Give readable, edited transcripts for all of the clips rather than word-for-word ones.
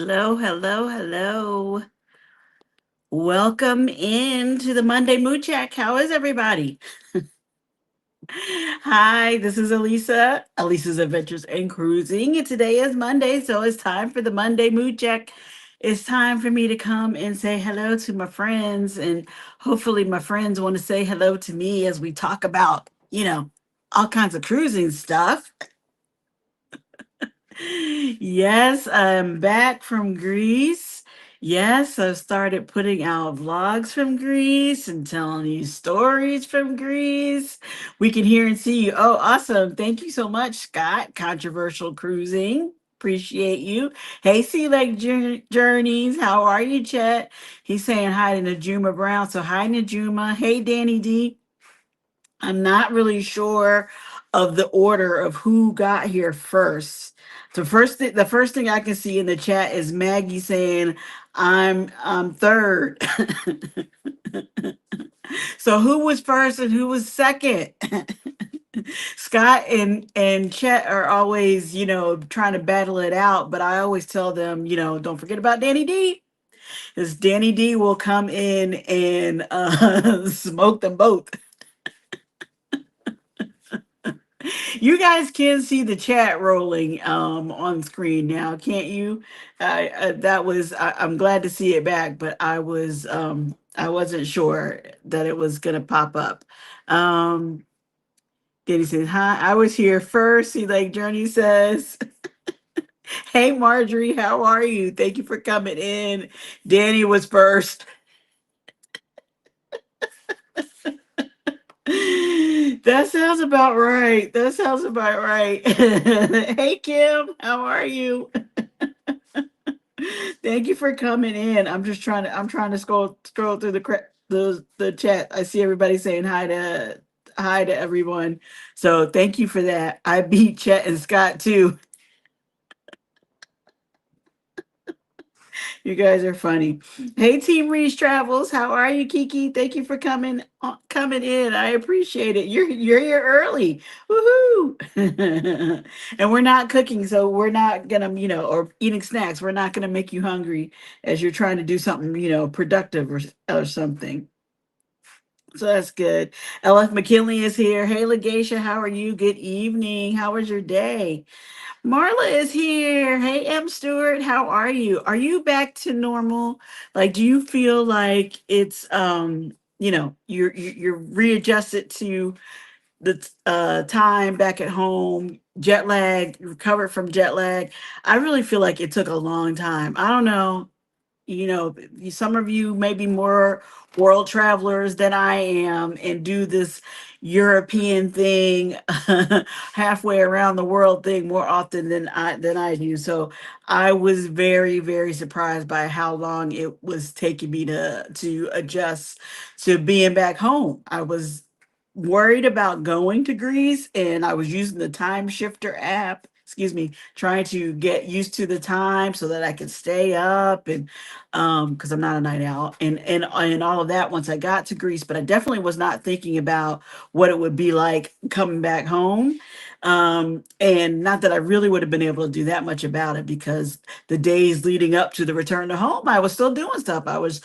Hello, hello, hello. Welcome into the Monday Mood Check. How is everybody? Hi, this is Alisa, Alisa's Adventures and Cruising. And today is Monday, so it's time for the Monday Mood Check. It's time for me to come and say hello to my friends, and hopefully, my friends want to say hello to me as we talk about, all kinds of cruising stuff. Yes, I'm back from Greece. Yes, I've started putting out vlogs from Greece and telling you stories from Greece. We can hear and see you. Oh, awesome. Thank you so much, Scott. Controversial Cruising. Appreciate you. Hey, Sea Lake Journeys. How are you, Chet? He's saying hi to Najuma Brown. So, hi, Najuma. Hey, Danny D. I'm not really sure of the order of who got here first. The first thing I can see in the chat is Maggie saying I'm third. So who was first and who was second? Scott and Chet are always, trying to battle it out, but I always tell them, don't forget about Danny D. Because Danny D will come in and smoke them both. You guys can see the chat rolling on screen now, can't you? I'm glad to see it back, but I wasn't sure that it was gonna pop up. Um, Danny says, "Hi, I was here first." See, like Journey says, "Hey Marjorie, how are you? Thank you for coming in." Danny was first. That sounds about right. That sounds about right. Hey Kim, how are you? Thank you for coming in. I'm trying to scroll through the chat. I see everybody saying hi to everyone. So thank you for that. I beat Chet and Scott too. You guys are funny. Hey Team Reach Travels, how are you, Kiki? Thank you for coming in. I appreciate it. You're here early. Woohoo! And we're not cooking, so we're not gonna, or eating snacks. We're not gonna make you hungry as you're trying to do something, productive or something. So that's good. LF McKinley is here. Hey Legacia, how are you? Good evening. How was your day? Marla is here. Hey, M. Stewart, how are you? Are you back to normal? Like, do you feel like it's you're readjusted to the time back at home, jet lag, recovered from jet lag? I really feel like it took a long time. I don't know, some of you may be more world travelers than I am and do this European thing, halfway around the world thing more often than I do. So I was very, very surprised by how long it was taking me to adjust to being back home. I was worried about going to Greece and I was using the time shifter app, excuse me, trying to get used to the time so that I could stay up and because I'm not a night owl and all of that once I got to Greece, but I definitely was not thinking about what it would be like coming back home. And not that I really would have been able to do that much about it because the days leading up to the return to home, I was still doing stuff. I was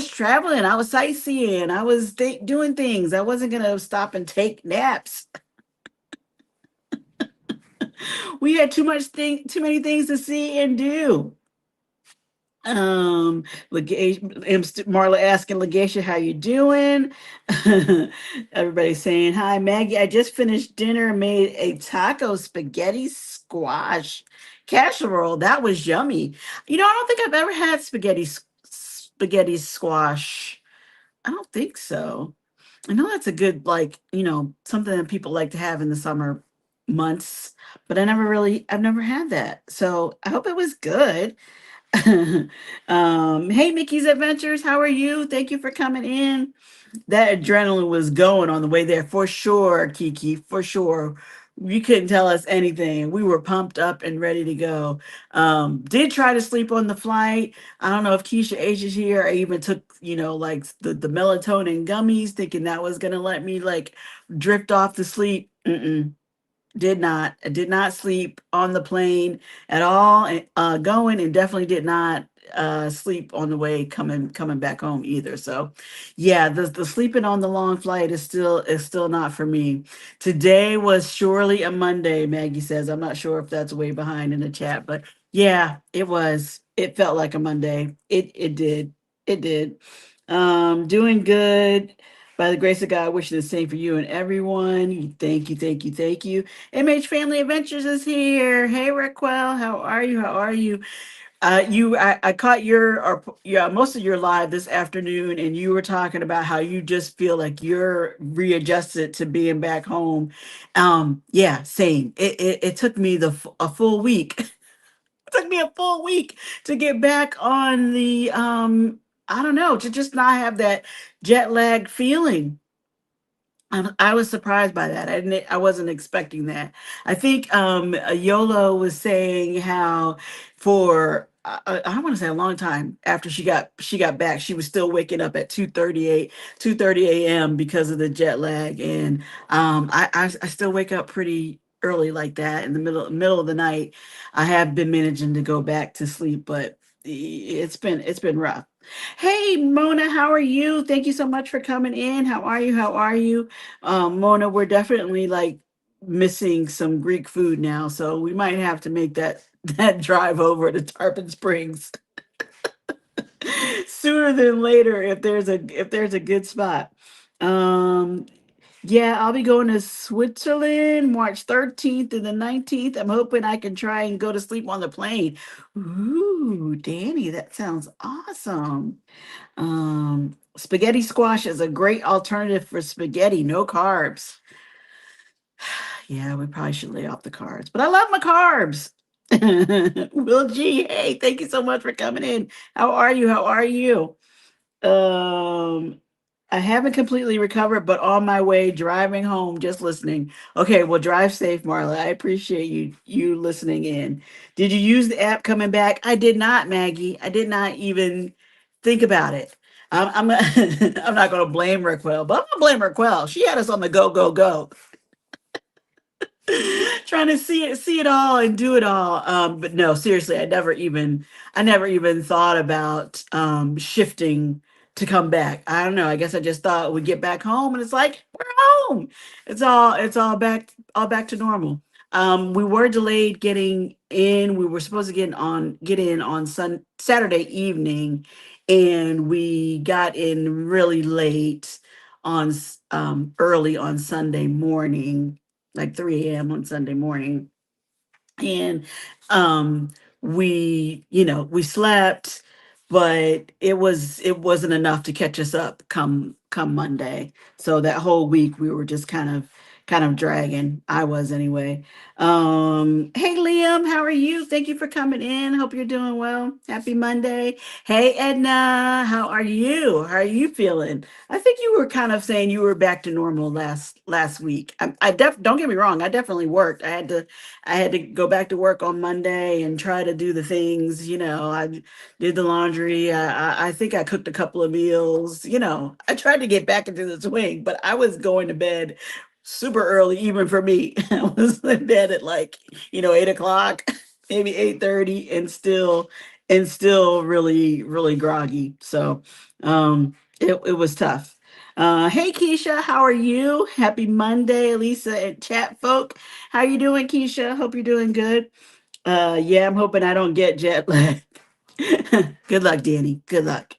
traveling, I was sightseeing, I was doing things. I wasn't gonna stop and take naps. We had too many things to see and do. Marla asking Legacia, how you doing? Everybody saying hi. Maggie, I just finished dinner and made a taco spaghetti squash casserole. That was yummy. I don't think I've ever had spaghetti squash. I don't think so. I know that's a good, like, something that people like to have in the summer months, but I've never had that. So I hope it was good. Hey, Mickey's Adventures, how are you? Thank you for coming in. That adrenaline was going on the way there for sure, Kiki, for sure. You couldn't tell us anything. We were pumped up and ready to go. Did try to sleep on the flight. I don't know if Keisha H is here. I even took, like the melatonin gummies, thinking that was gonna let me like drift off to sleep. Mm-mm. Did not. I did not sleep on the plane at all, going, and definitely did not sleep on the way coming back home either. So, yeah, the sleeping on the long flight is still not for me. Today was surely a Monday. Maggie says. I'm not sure if that's way behind in the chat, but yeah, it was. It felt like a Monday. It did. It did. Doing good. By the grace of God, wishing the same for you and everyone. Thank you, thank you, thank you. MH Family Adventures is here. Hey, Raquel, how are you? How are you? I caught yeah, most of your live this afternoon, and you were talking about how you just feel like you're readjusted to being back home. Yeah, same. It took me a full week. It took me a full week to get back on the I don't know, to just not have that jet lag feeling. I was surprised by that. I wasn't expecting that. I think Yolo was saying how for I want to say a long time after she got back, she was still waking up at 2:30 a.m. because of the jet lag, and I still wake up pretty early like that in the middle of the night. I have been managing to go back to sleep, but it's been rough. Hey Mona, how are you? Thank you so much for coming in. How are you? How are you? Mona, we're definitely like missing some Greek food now, so we might have to make that that drive over to Tarpon Springs sooner than later if there's a good spot. Um, yeah, I'll be going to Switzerland March 13th and the 19th. I'm hoping I can try and go to sleep on the plane. Ooh, Danny, that sounds awesome. Spaghetti squash is a great alternative for spaghetti, no carbs. Yeah, we probably should lay off the carbs, but I love my carbs. Will G, hey, thank you so much for coming in. How are you? How are you? Um, I haven't completely recovered, but on my way driving home, just listening. Okay, well, drive safe, Marla. I appreciate you listening in. Did you use the app coming back? I did not, Maggie. I did not even think about it. I'm I'm not going to blame Raquel, but I'm going to blame Raquel. She had us on the go, go, go. Trying to see it all and do it all. But no, seriously, I never even thought about shifting to come back. I don't know. I guess I just thought we'd get back home and it's like we're home. It's all back to normal. We were delayed getting in. We were supposed to get in on Saturday evening, and we got in really late early on Sunday morning, like 3 a.m. on Sunday morning. And um we slept, but it wasn't enough to catch us up come Monday. So that whole week we were just kind of dragging. I was anyway. Hey Liam, how are you? Thank you for coming in. Hope you're doing well. Happy Monday. Hey Edna, how are you? How are you feeling? I think you were kind of saying you were back to normal last week. Don't get me wrong, I definitely worked. I had to go back to work on Monday and try to do the things. I did the laundry. I think I cooked a couple of meals. I tried to get back into the swing, but I was going to bed super early, even for me. I was in bed at like 8 o'clock, maybe 8:30, and still really really groggy. So it was tough. Hey Keisha, how are you? Happy Monday, Alisa and chat folk. How you doing, Keisha? Hope you're doing good. Yeah, I'm hoping I don't get jet lag. Good luck, Danny. Good luck.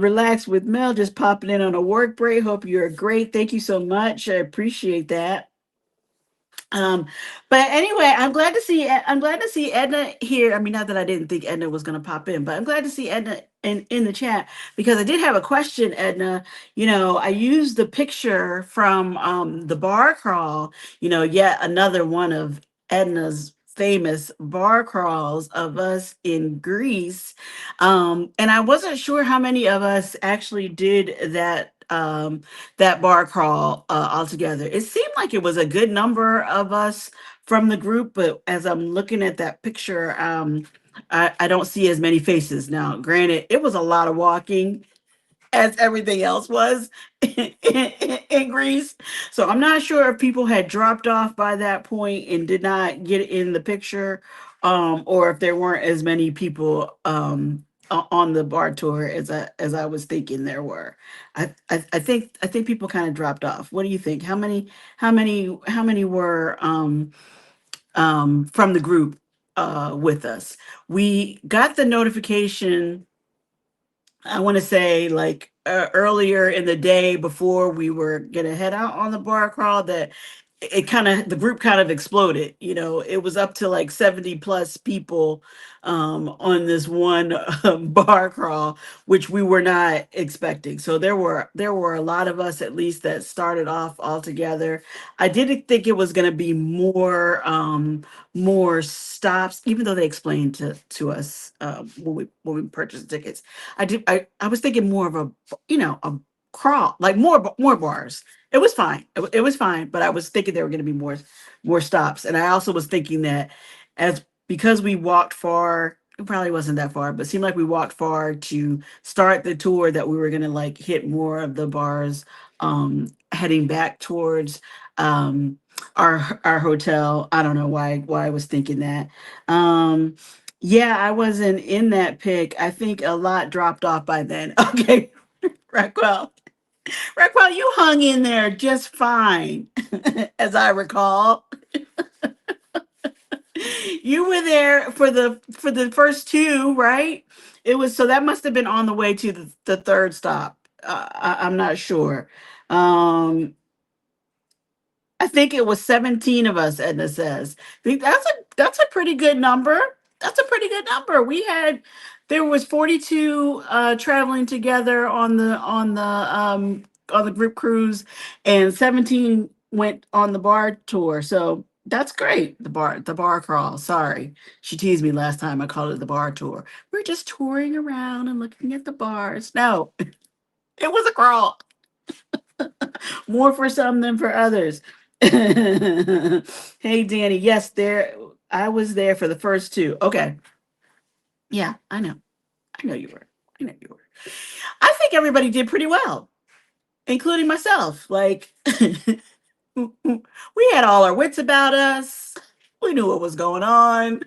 Relax with Mel, just popping in on a work break. Hope you're great. Thank you so much. I appreciate that. Um, but anyway, I'm glad to see Edna here. I mean, not that I didn't think Edna was going to pop in, but I'm glad to see Edna in the chat because I did have a question, Edna. I used the picture from the bar crawl. Yet another one of Edna's famous bar crawls of us in Greece. And I wasn't sure how many of us actually did that bar crawl altogether. It seemed like it was a good number of us from the group, but as I'm looking at that picture, I don't see as many faces now. Granted, it was a lot of walking. as everything else was in Greece. So I'm not sure if people had dropped off by that point and did not get in the picture, or if there weren't as many people on the bar tour as I was thinking there were. I think people kind of dropped off. What do you think? How many were from the group with us? We got the notification, I want to say, like earlier in the day before we were gonna head out on the bar crawl, that the group kind of exploded. It was up to like 70 plus people on this one bar crawl, which we were not expecting. So there were a lot of us, at least, that started off all together. I didn't think it was going to be more stops, even though they explained to us when we purchased tickets. I was thinking more of a crawl, like more bars. It was fine. It was fine, but I was thinking there were going to be more stops, and I also was thinking that, as because we walked far, it probably wasn't that far, but it seemed like we walked far to start the tour, that we were going to like hit more of the bars heading back towards our hotel. I don't know why I was thinking that. Um yeah, I wasn't in that pick. I think a lot dropped off by then. Okay, Raquel. Raquel, you hung in there just fine, as I recall. You were there for the first two, right? It was, so that must have been on the way to the third stop. I'm not sure. Um, I think it was 17 of us, Edna says. I think that's a pretty good number. That's a pretty good number. There was 42 traveling together on the group cruise, and 17 went on the bar tour. So that's great. The bar crawl. Sorry. She teased me last time I called it the bar tour. We're just touring around and looking at the bars. No, it was a crawl. More for some than for others. Hey, Danny. Yes, there. I was there for the first two. Okay. Yeah, I know. I know you were. I know you were. I think everybody did pretty well, including myself. Like, we had all our wits about us. We knew what was going on.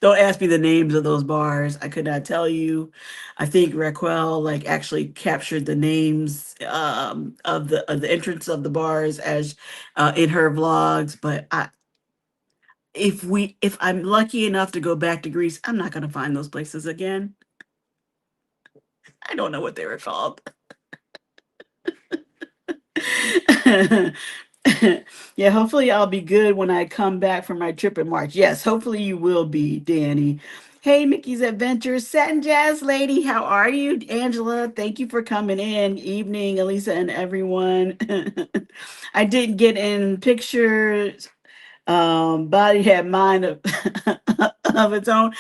Don't ask me the names of those bars. I could not tell you. I think Raquel like actually captured the names of the entrance of the bars as in her vlogs. But if I'm lucky enough to go back to Greece, I'm not gonna find those places again. I don't know what they were called. Yeah, hopefully I'll be good when I come back from my trip in March. Yes, hopefully you will be, Danny. Hey, Mickey's Adventures, Satin Jazz Lady, how are you? Angela, thank you for coming in. Evening, Alisa and everyone. I didn't get in pictures. Body had mind of, of its own.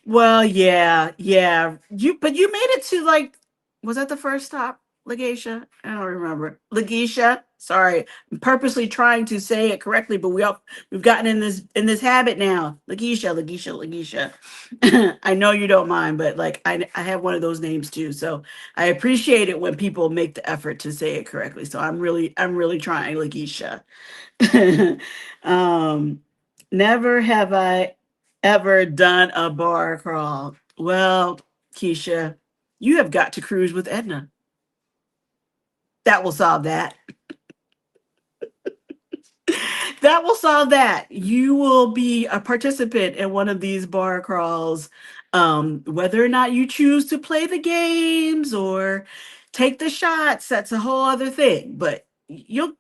Well, yeah, yeah. But you made it to, like, was that the first stop, Lageisha? I don't remember. Lageisha. Sorry, I'm purposely trying to say it correctly, but we've gotten in this habit now. Lageisha, Lageisha, Lageisha. I know you don't mind, but like I have one of those names too, so I appreciate it when people make the effort to say it correctly. So I'm really trying, Lageisha. um, Never have I ever done a bar crawl. Well, Keisha, you have got to cruise with Edna. That will solve that. That will solve that. You will be a participant in one of these bar crawls. Whether or not you choose to play the games or take the shots, that's a whole other thing. But you'll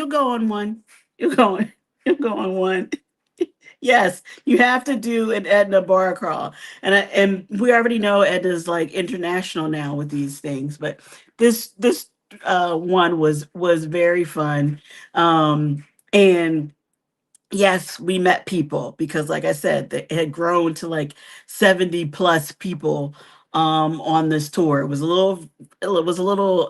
go on one. You'll go on. You'll go on one. Yes, you have to do an Edna bar crawl, and we already know Edna's like international now with these things, but this one was very fun, and yes, we met people because, like I said, it had grown to like 70 plus people on this tour. It was a little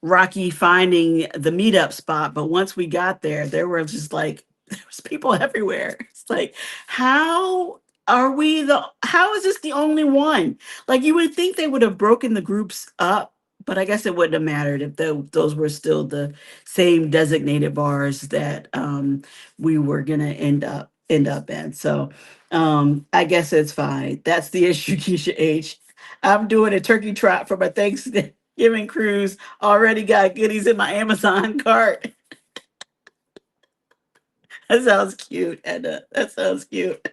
rocky finding the meetup spot, but once we got there, there were just like there was people everywhere. It's like, how? Are we the how is this the only one? Like, you would think they would have broken the groups up, but I guess it wouldn't have mattered if those were still the same designated bars that we were gonna end up in. So I guess it's fine. That's the issue, Keisha H. I'm doing a turkey trot for my Thanksgiving cruise. Already got goodies in my Amazon cart. That sounds cute, Edna. That sounds cute.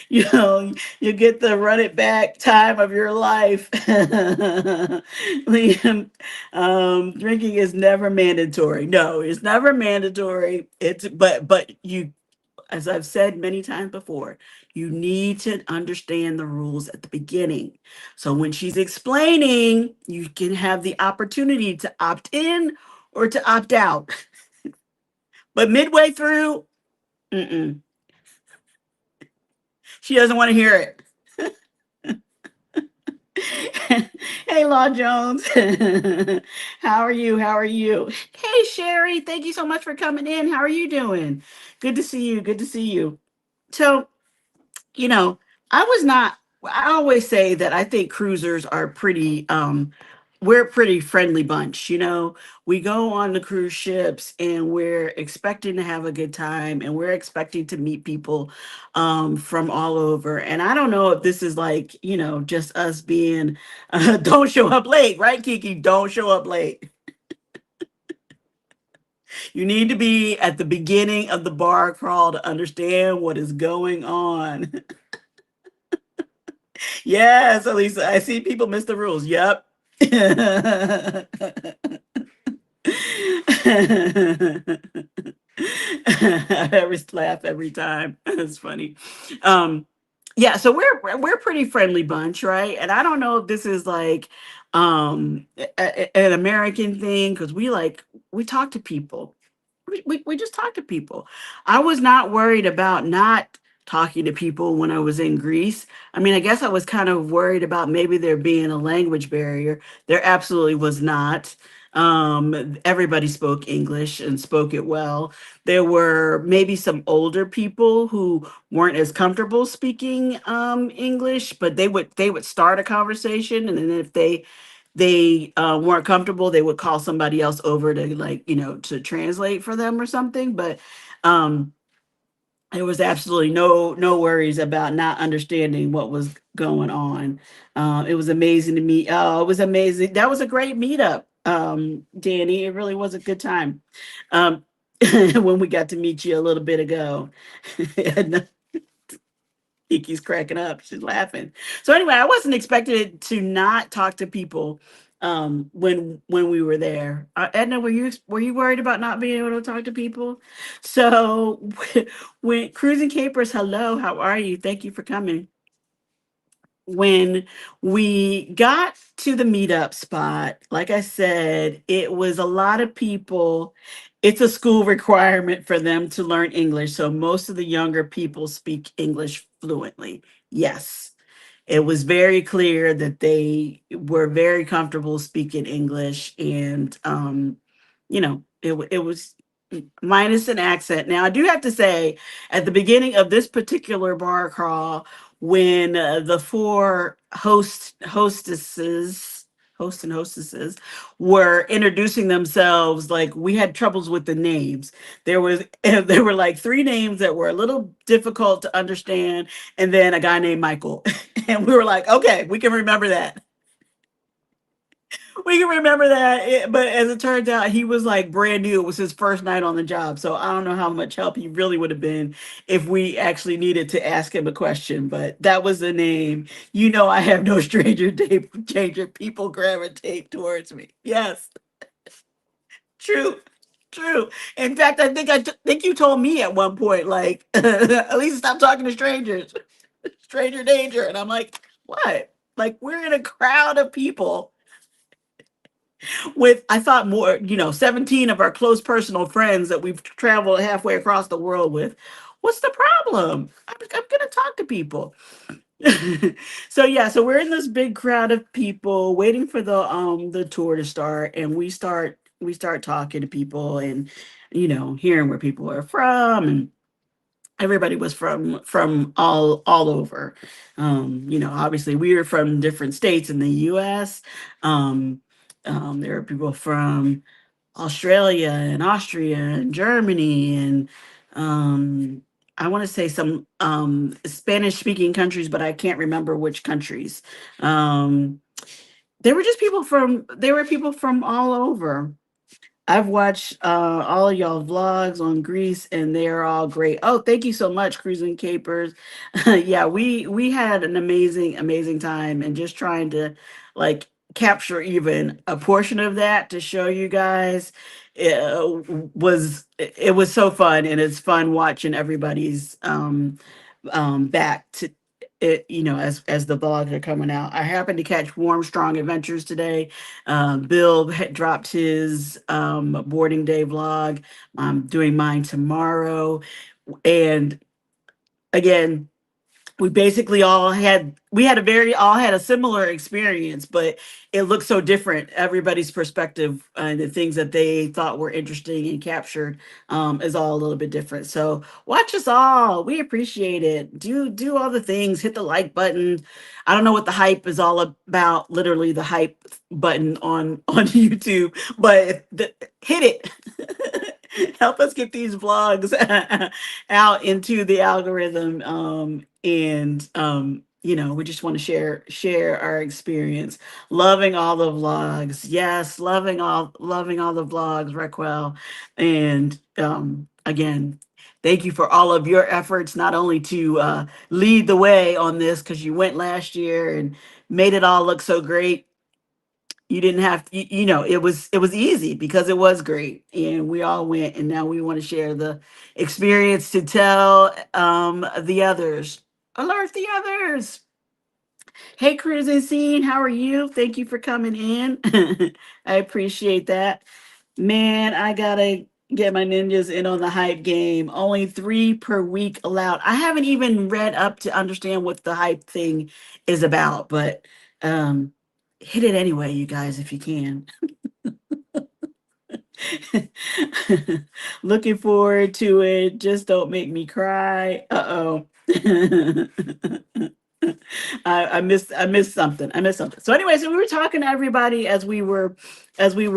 You know, you get the run it back time of your life. Liam, drinking is never mandatory. No, it's never mandatory. It's but you, as I've said many times before, you need to understand the rules at the beginning. So when she's explaining, you can have the opportunity to opt in or to opt out. But midway through, mm-mm, she doesn't want to hear it. Hey, Law Jones. How are you? How are you? Hey, Sherry. Thank you so much for coming in. How are you doing? Good to see you. Good to see you. So, you know, I was not, I always say that I think cruisers are pretty, we're a pretty friendly bunch. We go on the cruise ships and we're expecting to have a good time and we're expecting to meet people from all over. And I don't know if this is like, just us being, don't show up late, right, Kiki? Don't show up late. You need to be at the beginning of the bar crawl to understand what is going on. Yes, Alisa, I see people miss the rules. Yep. I always laugh every time. It's funny. Um, yeah, so we're a pretty friendly bunch, right? And I don't know if this is like an American thing because we talk to people. We just talk to people. I was not worried about not talking to people when I was in Greece. I mean, I guess I was kind of worried about maybe there being a language barrier. There absolutely was not. Everybody spoke English and spoke it well. There were maybe some older people who weren't as comfortable speaking English, but they would start a conversation, and then if they weren't comfortable, they would call somebody else over to to translate for them or something. But um, there was absolutely no worries about not understanding what was going on. It was amazing to meet. Oh, it was amazing. That was a great meetup, Danny. It really was a good time. Um, when we got to meet you a little bit ago. Kiki's cracking up. She's laughing. So anyway, I wasn't expected to not talk to people when we were there. Edna, were you worried about not being able to talk to people? So when Cruising Capers, hello, how are you? Thank you for coming. When we got to the meetup spot, like I said, it was a lot of people. It's a school requirement for them to learn English. So most of the younger people speak English fluently. Yes. It was very clear that they were very comfortable speaking English, and it was minus an accent. Now I do have to say, at the beginning of this particular bar crawl, when the four host and hostesses were introducing themselves, like, we had troubles with the names. There were like three names that were a little difficult to understand, and then a guy named Michael. And we were like, okay, we can remember that. We can remember that. But as it turns out, he was like brand new. It was his first night on the job. So I don't know how much help he really would have been if we actually needed to ask him a question. But that was the name. I have no stranger people gravitate towards me. Yes, true. True. In fact, I think you told me at one point, like, at least stop talking to strangers. Stranger danger. And I'm like, what? Like, we're in a crowd of people with, I thought, more, 17 of our close personal friends that we've traveled halfway across the world with. What's the problem? I'm going to talk to people. So yeah, so we're in this big crowd of people waiting for the tour to start, and we start talking to people and hearing where people are from, and everybody was from all over. Obviously we were from different states in the U.S. Um, there were people from Australia and Austria and Germany and I want to say some Spanish speaking countries, but I can't remember which countries. Um, there were people from all over. I've watched all of y'all vlogs on Greece, and they're all great. Oh, thank you so much, Cruising Capers. Yeah, we had an amazing time, and just trying to like capture even a portion of that to show you guys it was so fun, and it's fun watching everybody's back to it, as the vlogs are coming out. I happened to catch Warm Strong Adventures today. Bill had dropped his boarding day vlog. I'm doing mine tomorrow. And again, we had a very all had a similar experience, but it looked so different. Everybody's perspective and the things that they thought were interesting and captured is all a little bit different. So watch us all. We appreciate it. Do all the things. Hit the like button. I don't know what the hype is all about. Literally the hype button on YouTube, but hit it. Help us get these vlogs out into the algorithm. We just want to share our experience. Loving all the vlogs. Yes, loving all the vlogs, Raquel. And again, thank you for all of your efforts, not only to lead the way on this, because you went last year and made it all look so great. You didn't have it was easy because it was great, and we all went, and now we want to share the experience to tell the others. Alert the others. Hey, cruising scene, how are you? Thank you for coming in. I appreciate that. Man, I gotta get my ninjas in on the hype game. Only 3 per week allowed. I haven't even read up to understand what the hype thing is about, but um, hit it anyway, you guys, if you can. Looking forward to it. Just don't make me cry. Uh oh. I missed something. I missed something. So anyway, so we were talking to everybody as we were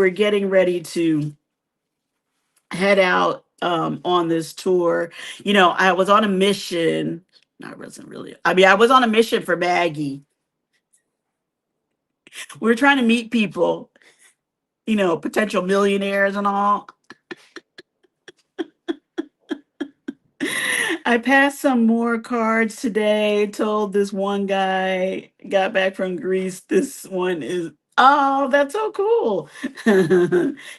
getting ready to head out on this tour. I was on a mission. No, I wasn't really. I mean, I was on a mission for Maggie. We were trying to meet people, potential millionaires and all. I passed some more cards today. Told this one guy, got back from Greece. This one is, oh, that's so cool.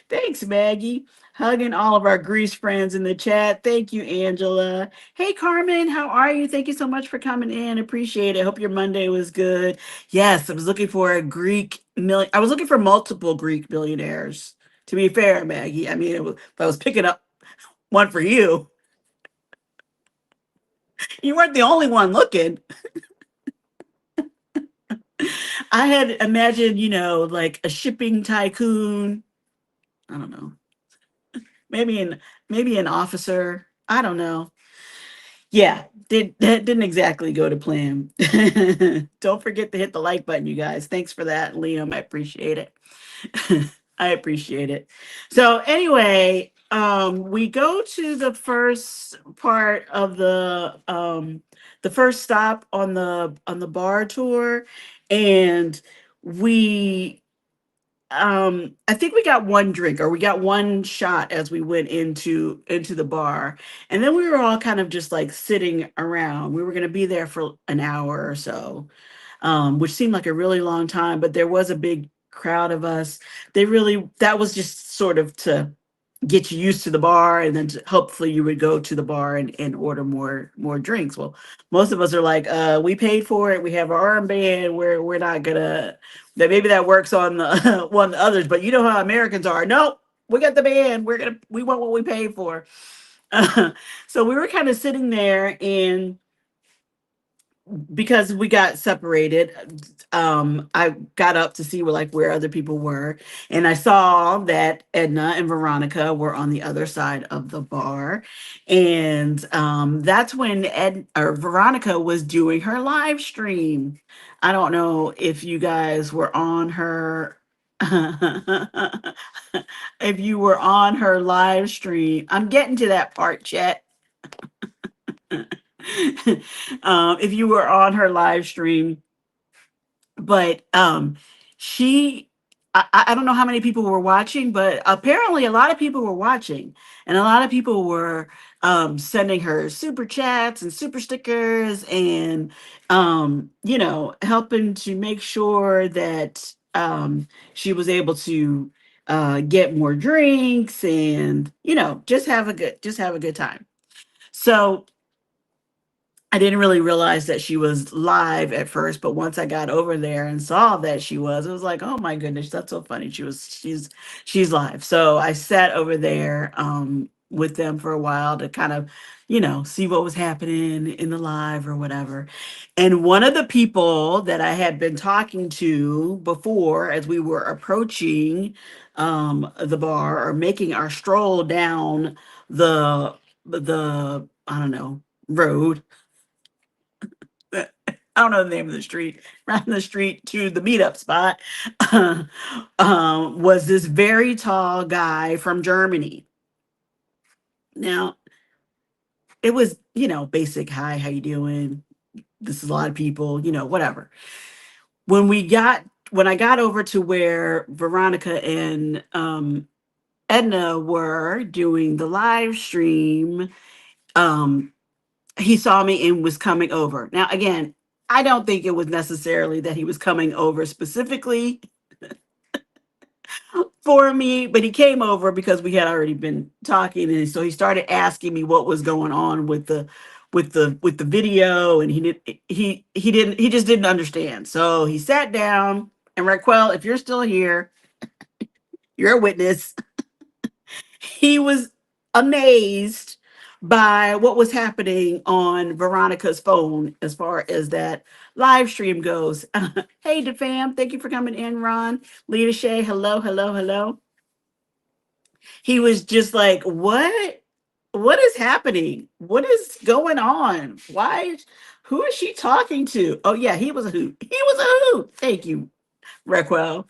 Thanks, Maggie. Hugging all of our Greece friends in the chat. Thank you, Angela. Hey, Carmen, how are you? Thank you so much for coming in. Appreciate it. Hope your Monday was good. Yes, I was looking for a Greek million. I was looking for multiple Greek billionaires. To be fair, Maggie, I mean, if I was picking up one for you, you weren't the only one looking. I had imagined, like a shipping tycoon. I don't know. Maybe an officer. I don't know. Yeah, that didn't exactly go to plan. Don't forget to hit the like button, you guys. Thanks for that, Liam. I appreciate it. I appreciate it. So anyway, we go to the first stop on the bar tour, and we I think we got one drink, or we got one shot as we went into the bar. And then we were all kind of just like sitting around. We were going to be there for an hour or so, which seemed like a really long time, but there was a big crowd of us. That was just sort of to get you used to the bar, and then hopefully you would go to the bar and order more drinks. Well, most of us are like, we paid for it, we have our armband, we're not gonna, that maybe that works on the one the others, but you know how Americans are. Nope, we got the band, we want what we paid for. So we were kind of sitting there, and because we got separated, I got up to see where other people were, and I saw that Edna and Veronica were on the other side of the bar, and that's when Ed or Veronica was doing her live stream. I don't know if you guys were on her. If you were on her live stream, I'm getting to that part, Chet. If you were on her live stream, but she I don't know how many people were watching, but apparently a lot of people were watching, and a lot of people were sending her super chats and super stickers, and helping to make sure that she was able to get more drinks, and just have a good time. So I didn't really realize that she was live at first, but once I got over there and saw that she was, it was like, oh my goodness, that's so funny. She's live. So I sat over there with them for a while to kind of, see what was happening in the live or whatever. And one of the people that I had been talking to before, as we were approaching the bar or making our stroll down the I don't know road. I don't know the name of the street, right in the street to the meetup spot, was this very tall guy from Germany. Now, it was, basic, hi, how you doing? This is a lot of people, whatever. When I got over to where Veronica and Edna were doing the live stream, um, he saw me and was coming over. Now, again, I don't think it was necessarily that he was coming over specifically for me, but he came over because we had already been talking, and so he started asking me what was going on with the video, and he just didn't understand. So he sat down, and Raquel, if you're still here, you're a witness. He was amazed by what was happening on Veronica's phone as far as that live stream goes. Hey, DeFam, thank you for coming in, Ron. Lita Shay, hello, hello, hello. He was just like, what? What is happening? What is going on? Why? Who is she talking to? Oh, yeah, he was a hoot. He was a hoot. Thank you, Raquel.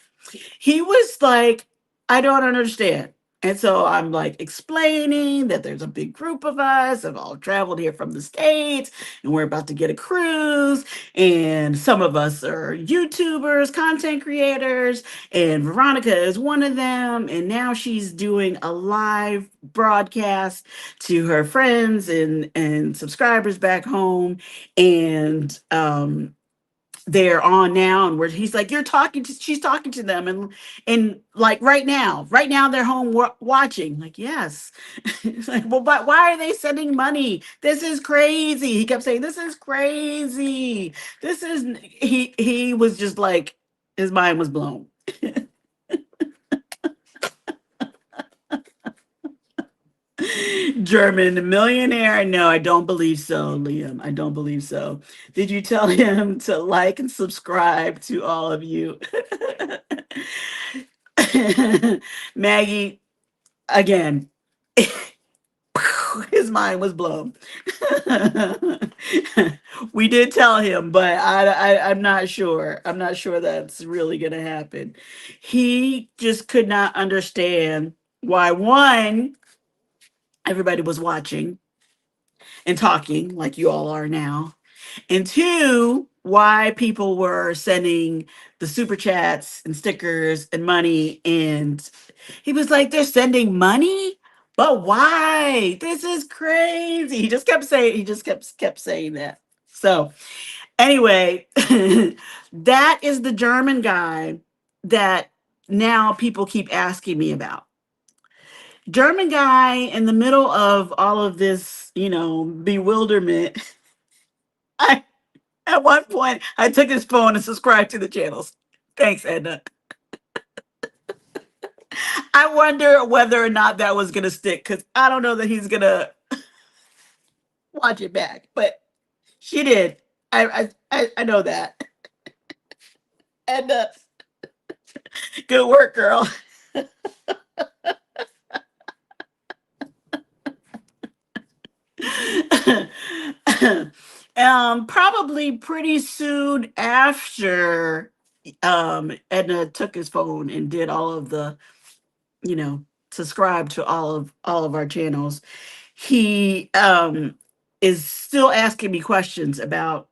He was like, I don't understand. And so I'm like explaining that there's a big group of us have all traveled here from the States, and we're about to get a cruise. And some of us are YouTubers, content creators, and Veronica is one of them. And now she's doing a live broadcast to her friends and subscribers back home. And they're on now, and where he's like, she's talking to them, and like right now they're home watching, like, yes. It's like, well, but why are they sending money? This is crazy. He kept saying, this is crazy. This is he was just like, his mind was blown. German millionaire? No, I don't believe so, Liam. I don't believe so. Did you tell him to like and subscribe to all of you? Maggie, again, his mind was blown. We did tell him, but I'm not sure. I'm not sure that's really going to happen. He just could not understand why, one, everybody was watching and talking like you all are now, and two, why people were sending the super chats and stickers and money. And he was like, they're sending money, but why? This is crazy. He just kept saying that. So anyway, that is the German guy that now people keep asking me about. German guy in the middle of all of this, bewilderment. I At one point, I took his phone and subscribed to the channels. Thanks, Edna. I wonder whether or not that was going to stick, because I don't know that he's going to watch it back, but she did. I know that. And good work, girl. Probably pretty soon after Edna took his phone and did all of the, you know, subscribe to all of our channels. He is still asking me questions about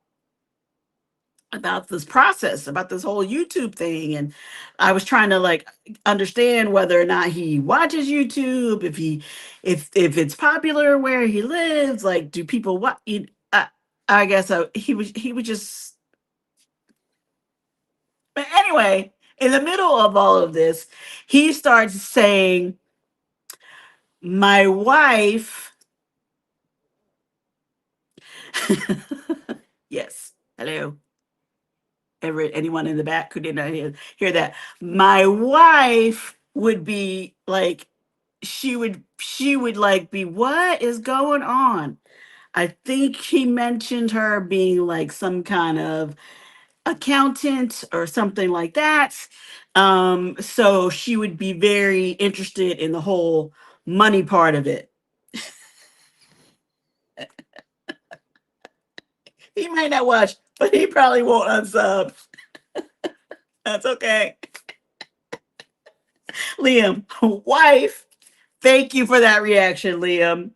this process, about this whole YouTube thing. And I was trying to like understand whether or not he watches YouTube, if it's popular where he lives, like do people what I guess he was just but anyway, in the middle of all of this, he starts saying, my wife yes, hello. Anyone in the back who did not hear that. My wife would be like, she would like be, what is going on? I think he mentioned her being like some kind of accountant or something like that. So she would be very interested in the whole money part of it. He might not watch, but he probably won't unsub. That's okay. Liam, wife. Thank you for that reaction, Liam.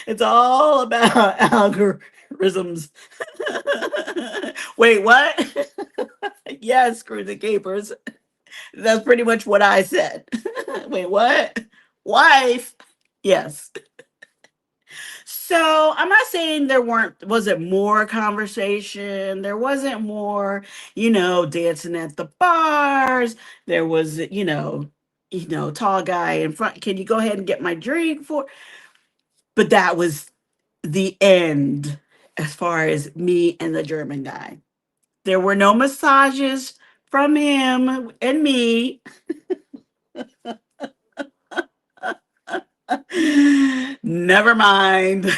It's all about algorithms. Wait, what? Yes, screw the capers. That's pretty much what I said. Wait, what? Wife? Yes. So I'm not saying there wasn't more conversation. There wasn't more, dancing at the bars. There was, tall guy in front. Can you go ahead and get my drink for? But that was the end as far as me and the German guy. There were no massages from him and me. Never mind.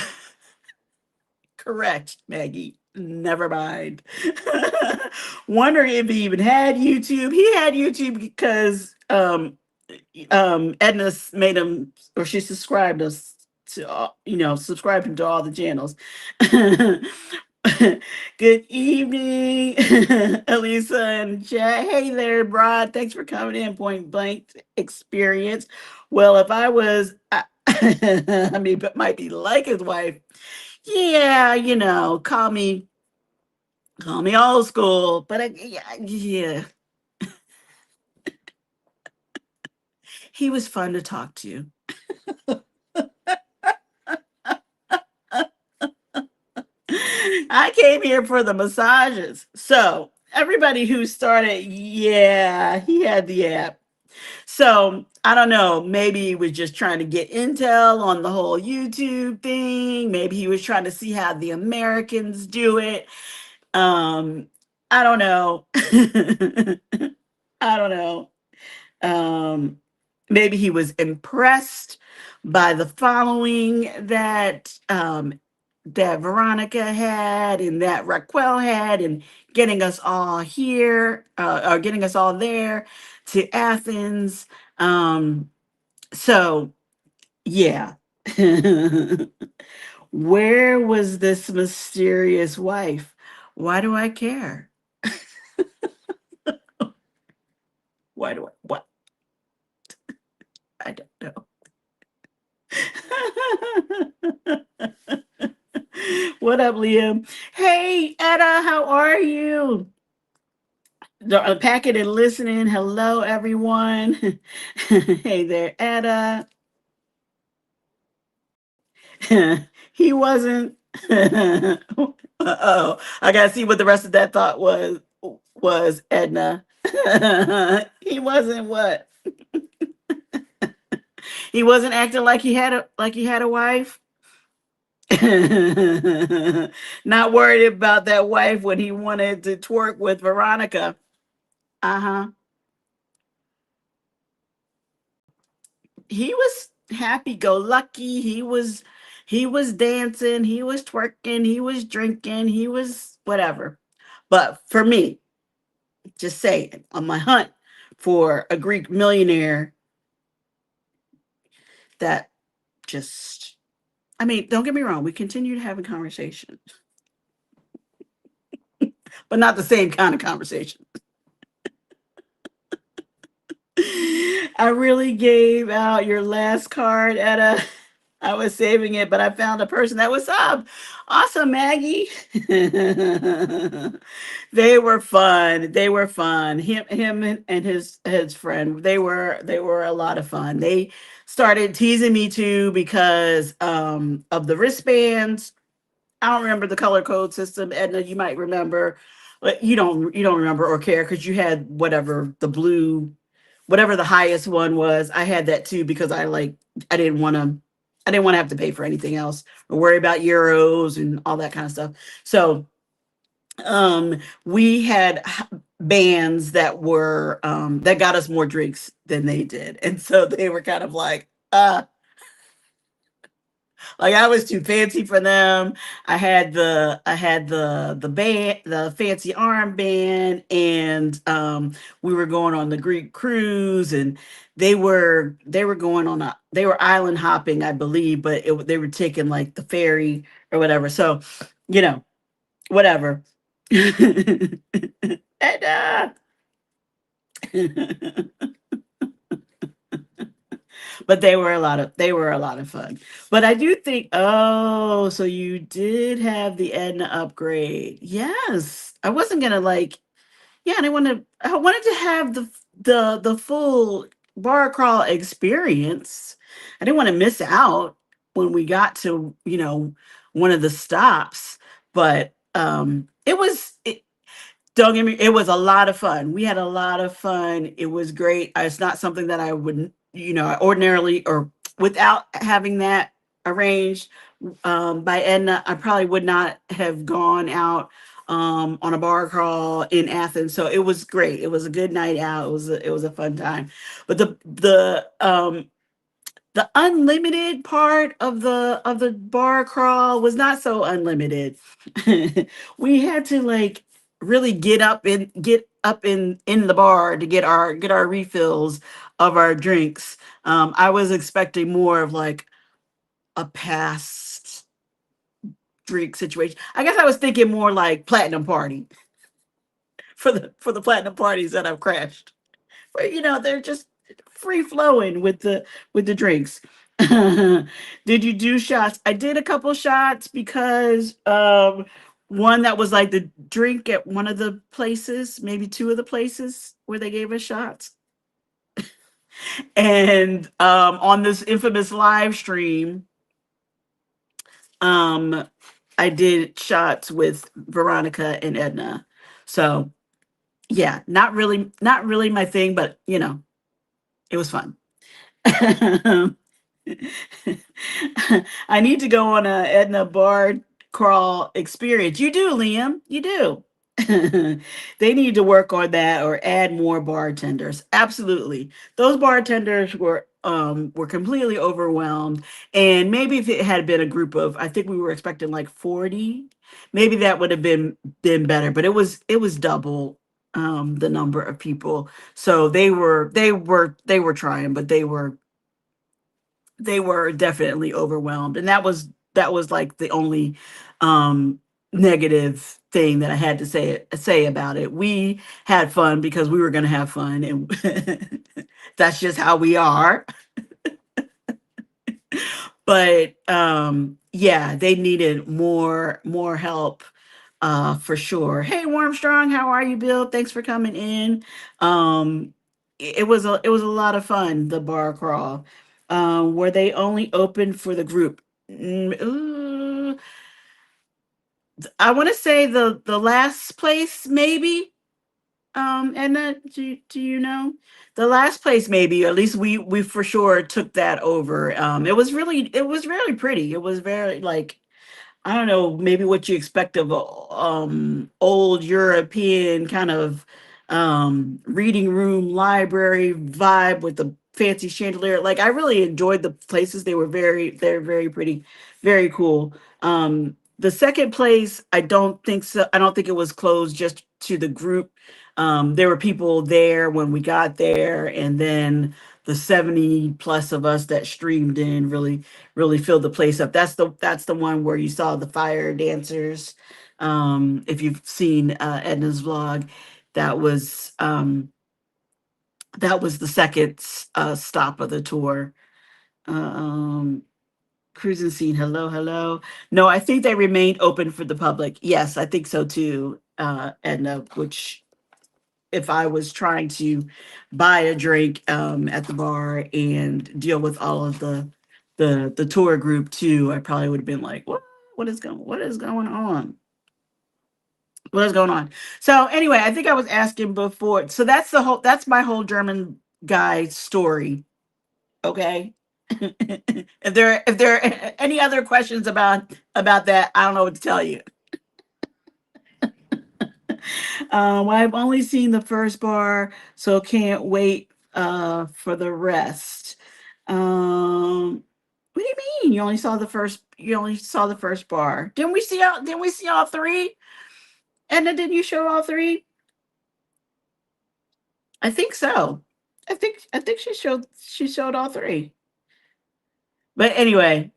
Correct, Maggie. Never mind. Wondering if he even had YouTube. He had YouTube because Edna made him, or she subscribed us to subscribed him to all the channels. Good evening, Alisa and Jack. Hey there, Brad. Thanks for coming in. Point blank experience. Well, if I was, I mean, but might be like his wife. Yeah, call me old school, but yeah, he was fun to talk to. I came here for the massages. So everybody who started, yeah, he had the app. So I don't know. Maybe he was just trying to get intel on the whole YouTube thing. Maybe he was trying to see how the Americans do it. Um, I don't know. I don't know. Um, Maybe he was impressed by the following that Veronica had and that Raquel had, and getting us all here, or getting us all there to Athens. So yeah. Where was this mysterious wife? Why do I care? Why do I what? I don't know. What up, Liam? Hey, Etta, how are you? Packing and listening. Hello, everyone. Hey there, Etta. He wasn't. Oh, I gotta see what the rest of that thought was Edna. He wasn't what? He wasn't acting like he had a wife. Not worried about that wife when he wanted to twerk with Veronica. Uh-huh. He was happy go lucky. He He was dancing, he was twerking, he was drinking, he was whatever. But for me, just saying, on my hunt for a Greek millionaire that just, I mean, don't get me wrong, we continued having conversation, but not the same kind of conversation. I really gave out your last card at a. I was saving it, but I found a person that was up. Awesome, Maggie. They were fun. They were fun. Him and his friend. They were a lot of fun. They started teasing me too because of the wristbands. I don't remember the color code system. Edna, you might remember, but you don't remember or care because you had whatever the blue, whatever the highest one was. I had that too because I didn't want to I didn't want to have to pay for anything else or worry about euros and all that kind of stuff. So we had bands that got us more drinks than they did. And so they were kind of like I was too fancy for them. I had the fancy armband, and we were going on the Greek cruise, and they were going on a they were island hopping, I believe, but they were taking like the ferry or whatever. So, you know, whatever. And but they were a lot of fun. But I do think, oh, so you did have the Edna upgrade. Yes. I wasn't gonna yeah, and I wanted to have the full bar crawl experience. I didn't want to miss out when we got to, one of the stops. But don't get me, it was a lot of fun. We had a lot of fun. It was great. It's not something that I would, ordinarily, or without having that arranged by Edna, I probably would not have gone out on a bar crawl in Athens. So it was great. It was a good night out. It was a fun time. But the unlimited part of the bar crawl was not so unlimited. We had to really get up in the bar to get our refills of our drinks. I was expecting more of like a past drink situation. I guess I was thinking more like platinum party for the platinum parties that I've crashed. But they're just free flowing with the drinks. Did you do shots? I did a couple shots because one that was like the drink at one of the places, maybe two of the places where they gave us shots. And on this infamous live stream, um I did shots with Veronica and Edna. So yeah, not really my thing, but it was fun. I need to go on a Edna bar crawl experience. You do, Liam. You do. They need to work on that or add more bartenders. Absolutely. Those bartenders were completely overwhelmed. And maybe if it had been a group of, I think we were expecting like 40, maybe that would have been better. But it was double the number of people. So they were trying, but they were definitely overwhelmed, and that was like the only um negative thing that I had to say about it. We had fun because we were going to have fun, and that's just how we are. But yeah, they needed more help, for sure. Hey, Warmstrong, how are you, Bill? Thanks for coming in. It was a lot of fun, the bar crawl. Were they only open for the group? I want to say the last place, maybe. And do you know the last place? Maybe, at least we for sure took that over. It was really pretty. It was very, like, I don't know, maybe what you expect of a old European kind of reading room library vibe with the fancy chandelier. Like I really enjoyed the places. They're very pretty, very cool. The second place, I don't think so. I don't think it was closed just to the group. There were people there when we got there, and then the 70 plus of us that streamed in really filled the place up. That's the one where you saw the fire dancers. If you've seen Edna's vlog, that was um, that was the second stop of the tour. Um, Cruising scene. Hello, hello. No, I think they remained open for the public. Yes, I think so too. And which, if I was trying to buy a drink at the bar and deal with all of the tour group too, I probably would have been like, what is going on? What is going on? So anyway, I think I was asking before. So that's my whole German guy story. Okay. If there are any other questions about that, I don't know what to tell you. I've only seen the first bar, so can't wait for the rest. What do you mean? You only saw the first bar. Didn't we see all three? And then didn't you show all three? I think so. I think she showed all three. But anyway,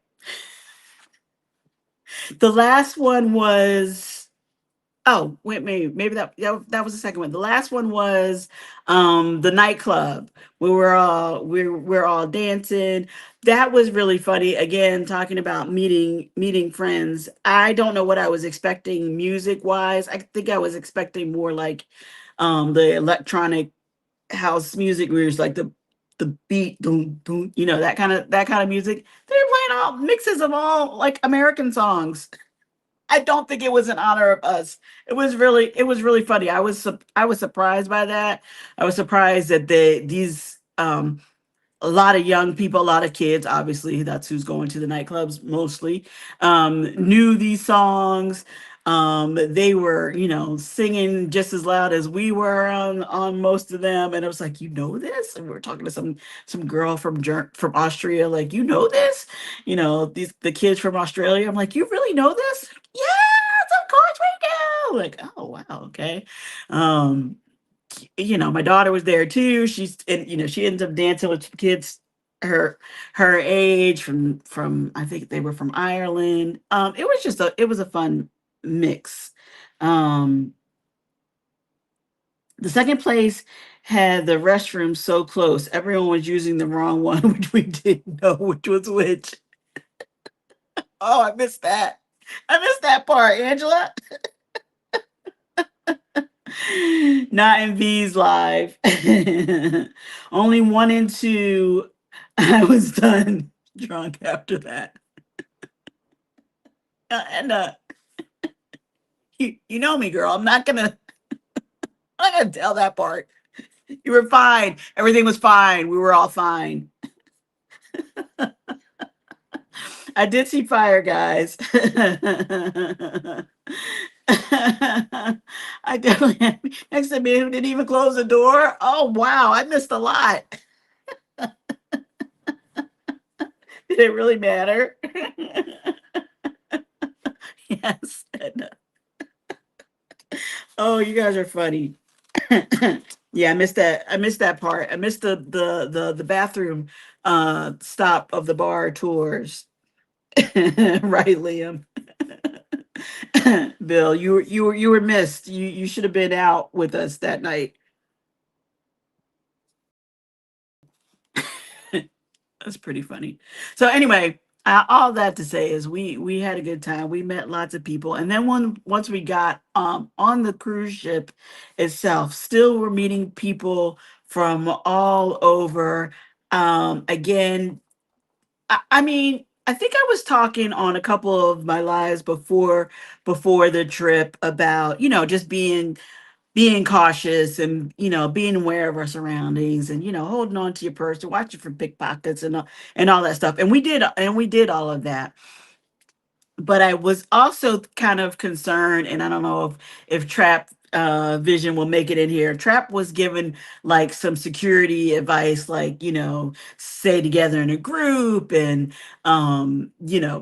the last one was, oh, wait, maybe that was the second one. The last one was the nightclub. We're all dancing. That was really funny. Again, talking about meeting friends. I don't know what I was expecting music wise. I think I was expecting more like the electronic house music where it's like the beat, boom, boom, that kind of music. They're playing all mixes of all like American songs. I don't think it was in honor of us. It was really funny. I was surprised by that. I was surprised that these a lot of young people, a lot of kids, obviously, that's who's going to the nightclubs mostly, knew these songs. They were, singing just as loud as we were on most of them. And it was like, you know this? And we were talking to some girl from Austria, like, you know this? The kids from Australia. I'm like, you really know this? Yes, of course we do. Like, oh wow, okay. Um, my daughter was there too. She ends up dancing with kids her her age from I think they were from Ireland. It was a fun mix. Um, the second place had the restroom so close, everyone was using the wrong one, which we didn't know which was which. Oh, I missed that. I missed that part, Angela. Not in V's live. Only one and two. I was done drunk after that. And you know me, girl. I'm not gonna tell that part. You were fine. Everything was fine. We were all fine. I did see fire, guys. I definitely next to me who didn't even close the door. Oh wow, I missed a lot. Did it really matter? Yes. Oh, you guys are funny. Yeah, I missed that. I missed that part. I missed the bathroom stop of the bar tours. Right, Liam. Bill, you were missed. You should have been out with us that night. That's pretty funny. So anyway, all that to say is we had a good time. We met lots of people, and then once we got on the cruise ship itself, still we're meeting people from all over. Again, I mean, I think I was talking on a couple of my lives before the trip about just being cautious and being aware of our surroundings and holding on to your purse and watching for pickpockets and all that stuff, and we did all of that. But I was also kind of concerned, and I don't know if Vision will make it in here. Trap was given like some security advice, like, stay together in a group and,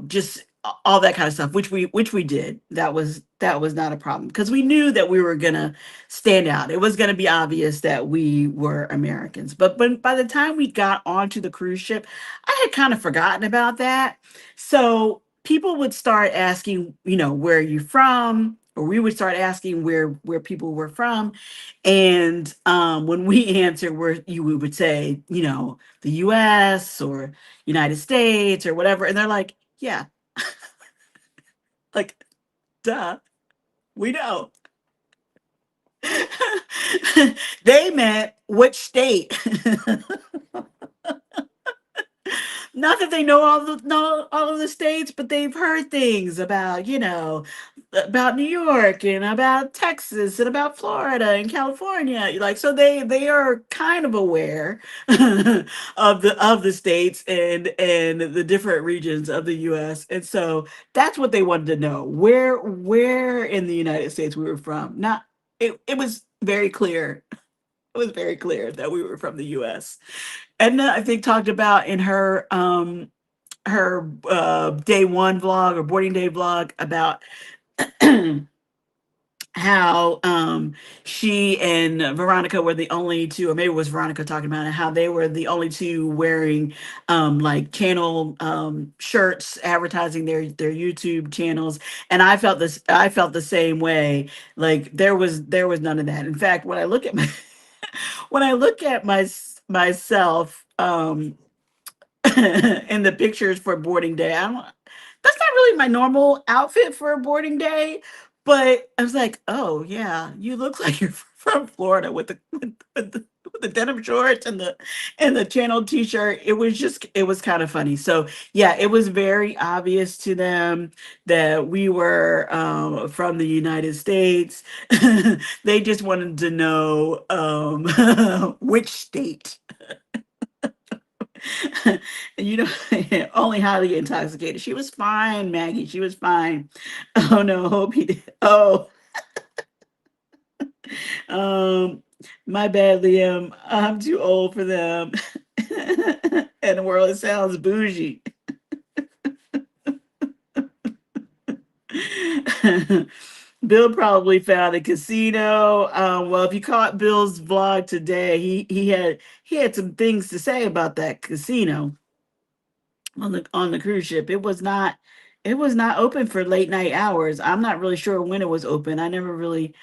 just all that kind of stuff, which we did. That was not a problem because we knew that we were gonna stand out. It was gonna be obvious that we were Americans. But by the time we got onto the cruise ship, I had kind of forgotten about that. So people would start asking, where are you from? Or we would start asking where people were from. And when we answered, we would say, the US or United States or whatever. And they're like, yeah, like, duh, we know. They meant which state. Not that they know all of the states, but they've heard things about, about New York and about Texas and about Florida and California. Like, so they are kind of aware of the states and the different regions of the US. And so that's what they wanted to know. Where in the United States we were from. Not it was very clear. It was very clear that we were from the US. Edna, I think, talked about in her day one vlog or boarding day vlog about how she and Veronica were the only two, or maybe it was Veronica talking about it, how they were the only two wearing like channel shirts advertising their YouTube channels. And I felt the same way. Like there was none of that. In fact, when I look at when I look at myself in the pictures for boarding day, that's not really my normal outfit for a boarding day. But I was like, oh yeah, you look like you're from Florida with the denim shorts and the channel t-shirt. It was kind of funny. So yeah, it was very obvious to them that we were from the United States. They just wanted to know which state. You know, only highly intoxicated. She was fine, Maggie. She was fine. Oh no, hope he did. Oh, um, my bad, Liam. I'm too old for them. And the world, it sounds bougie. Bill probably found a casino. Well, if you caught Bill's vlog today, he had some things to say about that casino on the cruise ship. It was not open for late night hours. I'm not really sure when it was open. I never really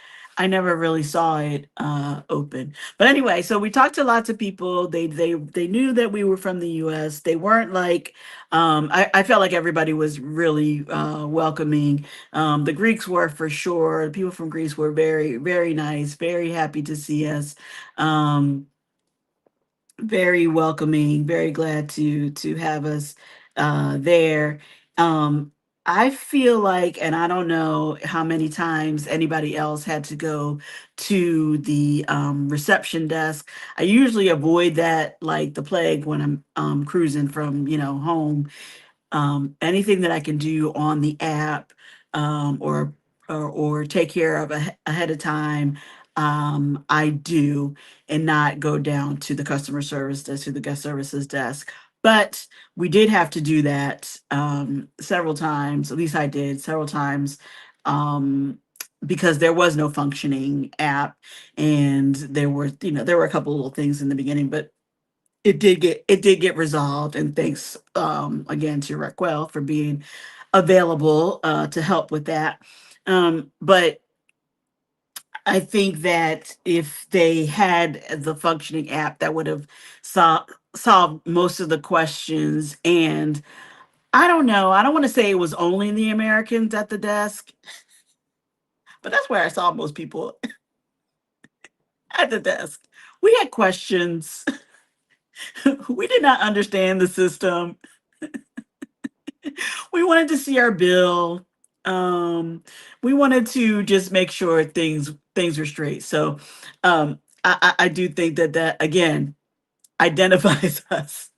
saw it open. But anyway, so we talked to lots of people. They knew that we were from the US. They weren't like I felt like everybody was really welcoming. The Greeks were for sure. The people from Greece were very, very nice, very happy to see us. Um very welcoming, very glad to have us there. Um, I feel like, and I don't know how many times anybody else had to go to the reception desk. I usually avoid that like the plague when I'm cruising from home. Anything that I can do on the app, or take care of ahead of time, I do, and not go down to the customer service desk, to the guest services desk. But we did have to do that several times. At least I did several times. Because there was no functioning app, and there were a couple little things in the beginning, but it did get resolved. And thanks again to Raquel for being available to help with that. But I think that if they had the functioning app, that would have solved most of the questions. And I don't know, I don't want to say it was only the Americans at the desk, but that's where I saw most people at the desk. We had questions. We did not understand the system. We wanted to see our bill. We wanted to just make sure things were straight. So I do think that again identifies us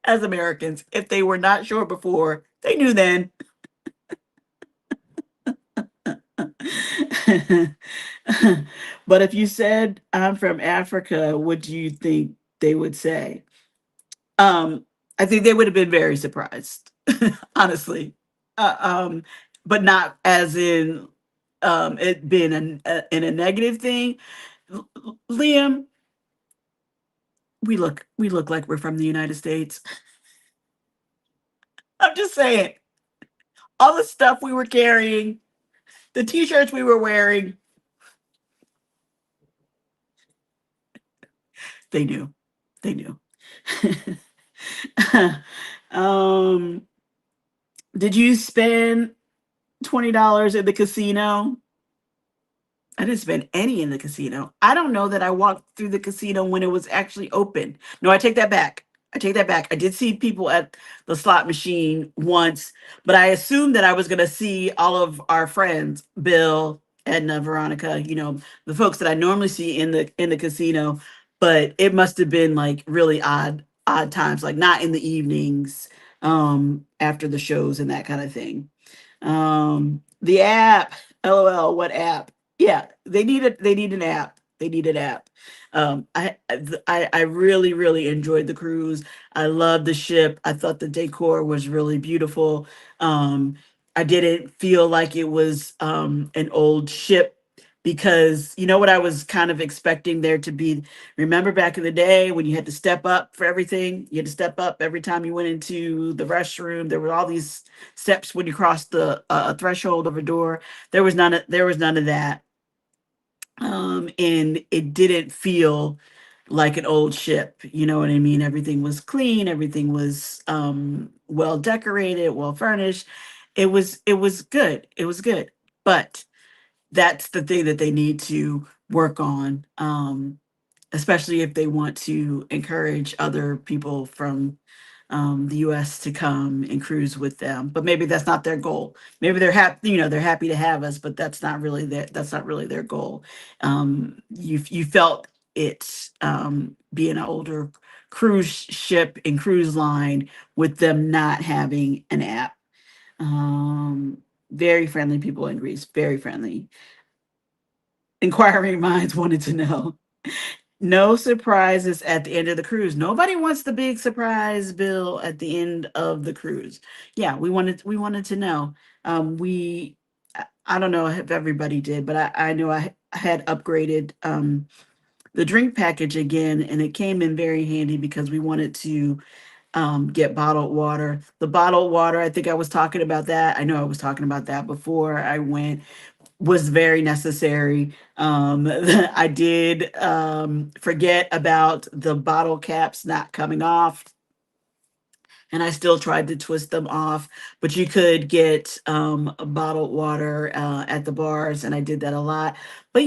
as Americans. If they were not sure before, they knew then. But if you said I'm from Africa, what do you think they would say? Um, I think they would have been very surprised, honestly. Uh, um, but not as in it being in a negative thing. Liam, we look like we're from the United States. I'm just saying, all the stuff we were carrying, the t-shirts we were wearing, they knew. They knew. um, did you spend $20 at the casino? I didn't spend any in the casino. I don't know that I walked through the casino when it was actually open. No, I take that back. I take that back. I did see people at the slot machine once, but I assumed that I was going to see all of our friends, Bill, Edna, Veronica, the folks that I normally see in the casino, but it must have been like really odd times, like not in the evenings, after the shows and that kind of thing. The app, LOL, what app? Yeah, they need an app. They need an app. I really really enjoyed the cruise. I loved the ship. I thought the decor was really beautiful. Um, I didn't feel like it was an old ship because you know what I was kind of expecting there to be. Remember back in the day when you had to step up for everything? You had to step up every time you went into the restroom. There were all these steps when you crossed the threshold of a door. There was none of that, and it didn't feel like an old ship. You know what I mean? Everything was clean. Everything was well decorated, well furnished. It was good. It was good, but that's the thing that they need to work on. Especially if they want to encourage other people from the U.S. to come and cruise with them. But maybe that's not their goal. Maybe they're happy, they're happy to have us, but that's not really their goal. You felt it being an older cruise ship and cruise line with them not having an app. Very friendly people in Greece, very friendly. Inquiring minds wanted to know. No surprises at the end of the cruise. Nobody wants the big surprise bill at the end of the cruise. Yeah, we wanted to know. I don't know if everybody did, but I know I had upgraded the drink package again, and it came in very handy because we wanted to get bottled water. The bottled water, I think I was talking about that. I know I was talking about that before I went, was very necessary. I did forget about the bottle caps not coming off, and I still tried to twist them off. But you could get bottled water at the bars, and I did that a lot. But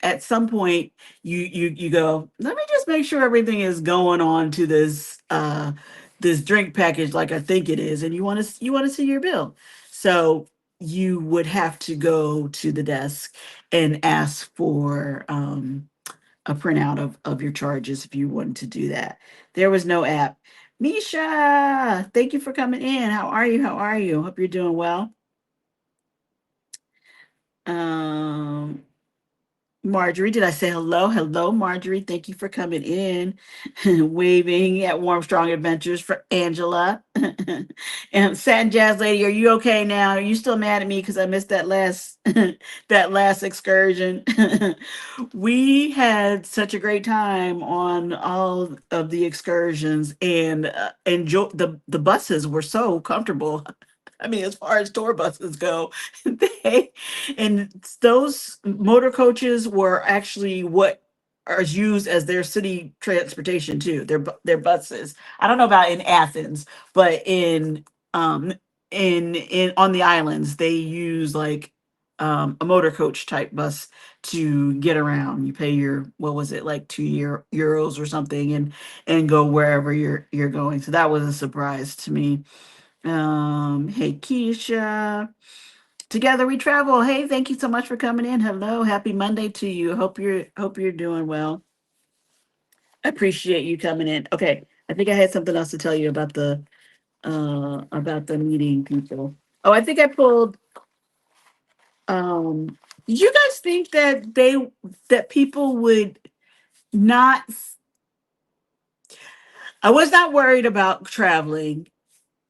at some point, you go, let me just make sure everything is going on to this drink package like I think it is, and you want to see your bill. So you would have to go to the desk and ask for a printout of your charges if you wanted to do that. There was no app. Misha, thank you for coming in. How are you? How are you? Hope you're doing well. Um, Marjorie, did I say hello? Hello, Marjorie. Thank you for coming in. Waving at Warm Strong Adventures for Angela. And Satin Jazz Lady, are you okay now? Are you still mad at me because I missed that last that last excursion? We had such a great time on all of the excursions, and enjoy the buses were so comfortable. I mean, as far as tour buses go, they and those motor coaches were actually what are used as their city transportation too. Their buses. I don't know about in Athens, but um in on the islands they use like a motor coach type bus to get around. You pay your, what was it, like 2 euros or something, and go wherever you're going. So that was a surprise to me. Hey Keisha, together we travel. Hey, thank you so much for coming in. Hello, happy Monday to you. Hope you're doing well. I appreciate you coming in. Okay, I think I had something else to tell you about the meeting people. Oh, I think I pulled. Um, Did you guys think that that people would not? I was not worried about traveling.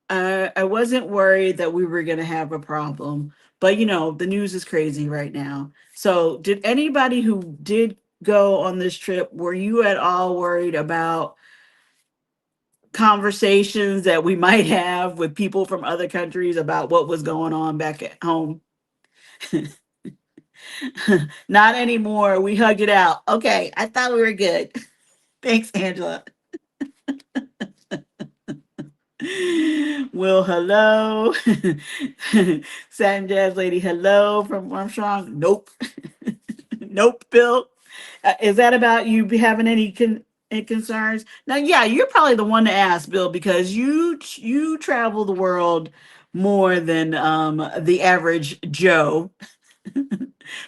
I wasn't worried that we were going to have a problem, but the news is crazy right now. So, did anybody who did go on this trip, were you at all worried about conversations that we might have with people from other countries about what was going on back at home? Not anymore. We hugged it out. Okay, I thought we were good. Thanks, Angela. Well, hello. Satin Jazz Lady, hello from Armstrong. Nope. Nope, Bill. Is that about you having any concerns? Now, yeah, you're probably the one to ask, Bill, because you travel the world more than the average Joe.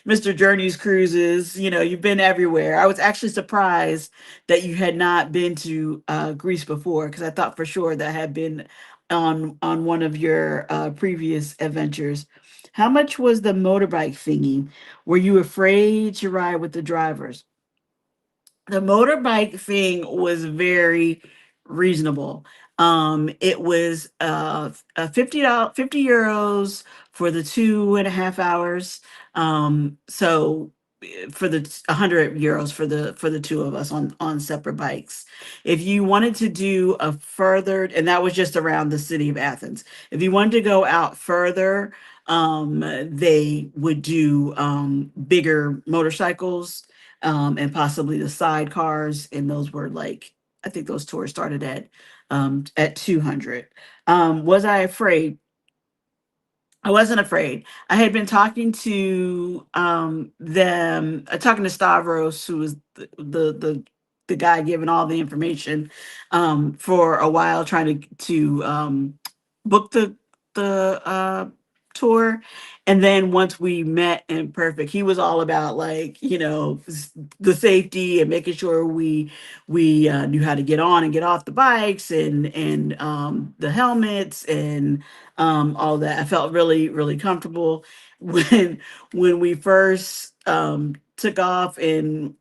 Mr. Journey's cruises, you've been everywhere. I was actually surprised that you had not been to Greece before, because I thought for sure that had been on one of your previous adventures. How much was the motorbike thingy? Were you afraid to ride with the drivers? The motorbike thing was very reasonable. It was $50, €50 for the 2.5 hours. So for the €100 for the two of us on separate bikes. If you wanted to do a further, and that was just around the city of Athens. If you wanted to go out further, they would do bigger motorcycles, and possibly the sidecars, and those were like, I think those tours started at 200. Was I afraid? I wasn't afraid. I had been talking to talking to Stavros, who was the guy giving all the information, for a while, trying to book the tour. And then once we met in perfect, he was all about, like, the safety and making sure we knew how to get on and get off the bikes, and the helmets, and all that. I felt really, really comfortable when we first took off, and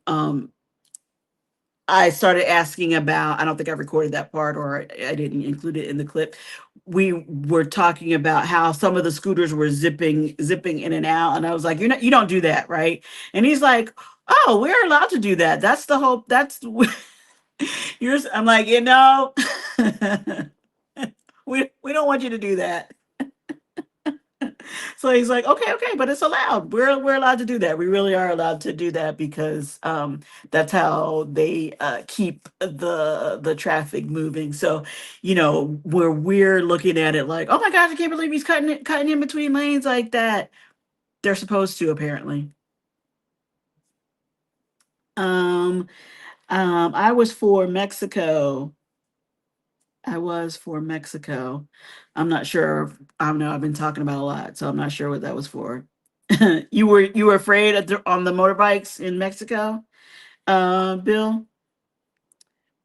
I started asking about. I don't think I recorded that part, or I didn't include it in the clip. We were talking about how some of the scooters were zipping in and out, and I was like, you don't do that, right?" And he's like, "Oh, we're allowed to do that. That's the whole. That's yours." I'm like, we don't want you to do that. So he's like, "Okay, okay, but it's allowed. We're allowed to do that. We really are allowed to do that, because that's how they keep the traffic moving." So, where we're looking at it like, "Oh my gosh, I can't believe he's cutting in between lanes like that." They're supposed to, apparently. Um, I was for Mexico. I was for Mexico. I'm not sure. I don't know. I've been talking about a lot, so I'm not sure what that was for. You were afraid on the motorbikes in Mexico, Bill?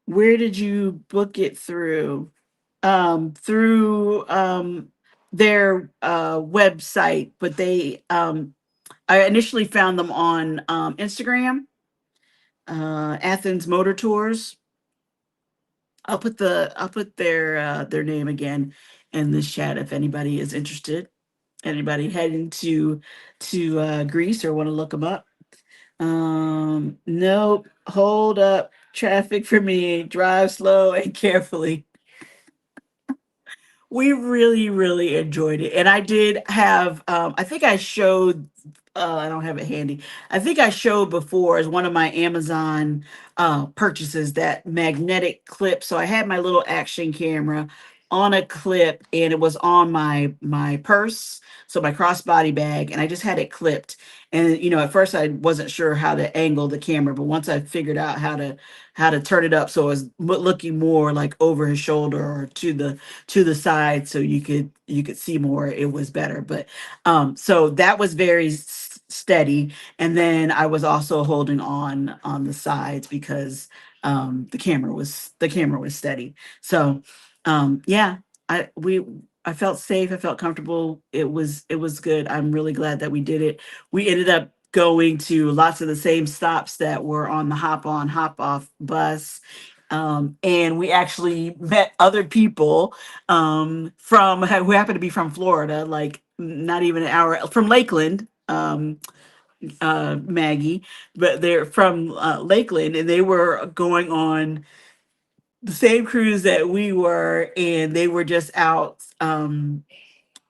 Where did you book it through? Through their website, but I initially found them on Instagram, Athens Motor Tours. I'll put their name again in this chat if anybody is interested. Anybody heading to Greece or want to look them up? Nope. Hold up. Traffic for me. Drive slow and carefully. We really, really enjoyed it. And I did have, I think I showed, I don't have it handy. I think I showed before as one of my Amazon purchases, that magnetic clip. So I had my little action camera on a clip, and it was on my purse, so my crossbody bag, and I just had it clipped. And at first I wasn't sure how to angle the camera, but once I figured out how to turn it up so it was looking more like over his shoulder, or to the side, so you could see more, it was better. But so that was very steady. And then I was also holding on the sides, because the camera was steady. So yeah, I felt safe, I felt comfortable. It was good. I'm really glad that we did it. We ended up going to lots of the same stops that were on the hop on, hop off bus. And we actually met other people from who happened to be from Florida, like not even an hour from Lakeland. Maggie, but they're from Lakeland, and they were going on the same cruise that we were, and they were just out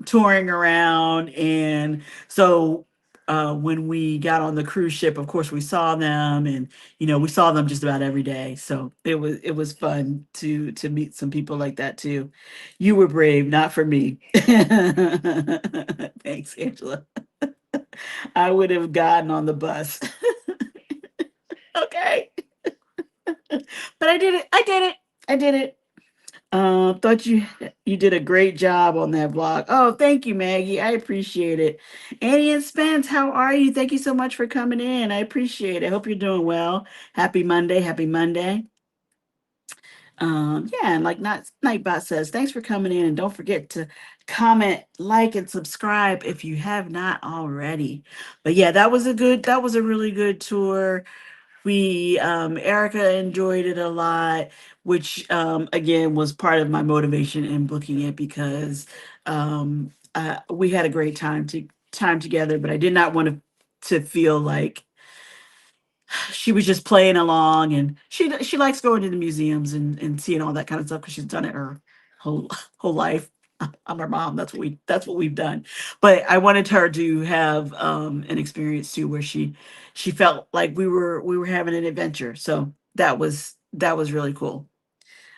touring around. And so when we got on the cruise ship, of course we saw them, and we saw them just about every day. So it was fun to meet some people like that too. You were brave, not for me. Thanks, Angela. I would have gotten on the bus. Okay. But I did it. I did it. I did it. Thought you did a great job on that vlog. Oh, thank you, Maggie. I appreciate it. Annie and Spence, how are you? Thank you so much for coming in. I appreciate it. I hope you're doing well. Happy Monday. Happy Monday. Yeah, and like Nightbot says, thanks for coming in, and don't forget to comment, like, and subscribe if you have not already. But yeah, that was a really good tour. We Erica enjoyed it a lot, which again was part of my motivation in booking it, because we had a great time together, but I did not want to feel like she was just playing along. And she likes going to the museums and seeing all that kind of stuff, because she's done it her whole whole life. I'm her mom. That's what we've done. But I wanted her to have an experience too, where she felt like we were having an adventure. So that was really cool.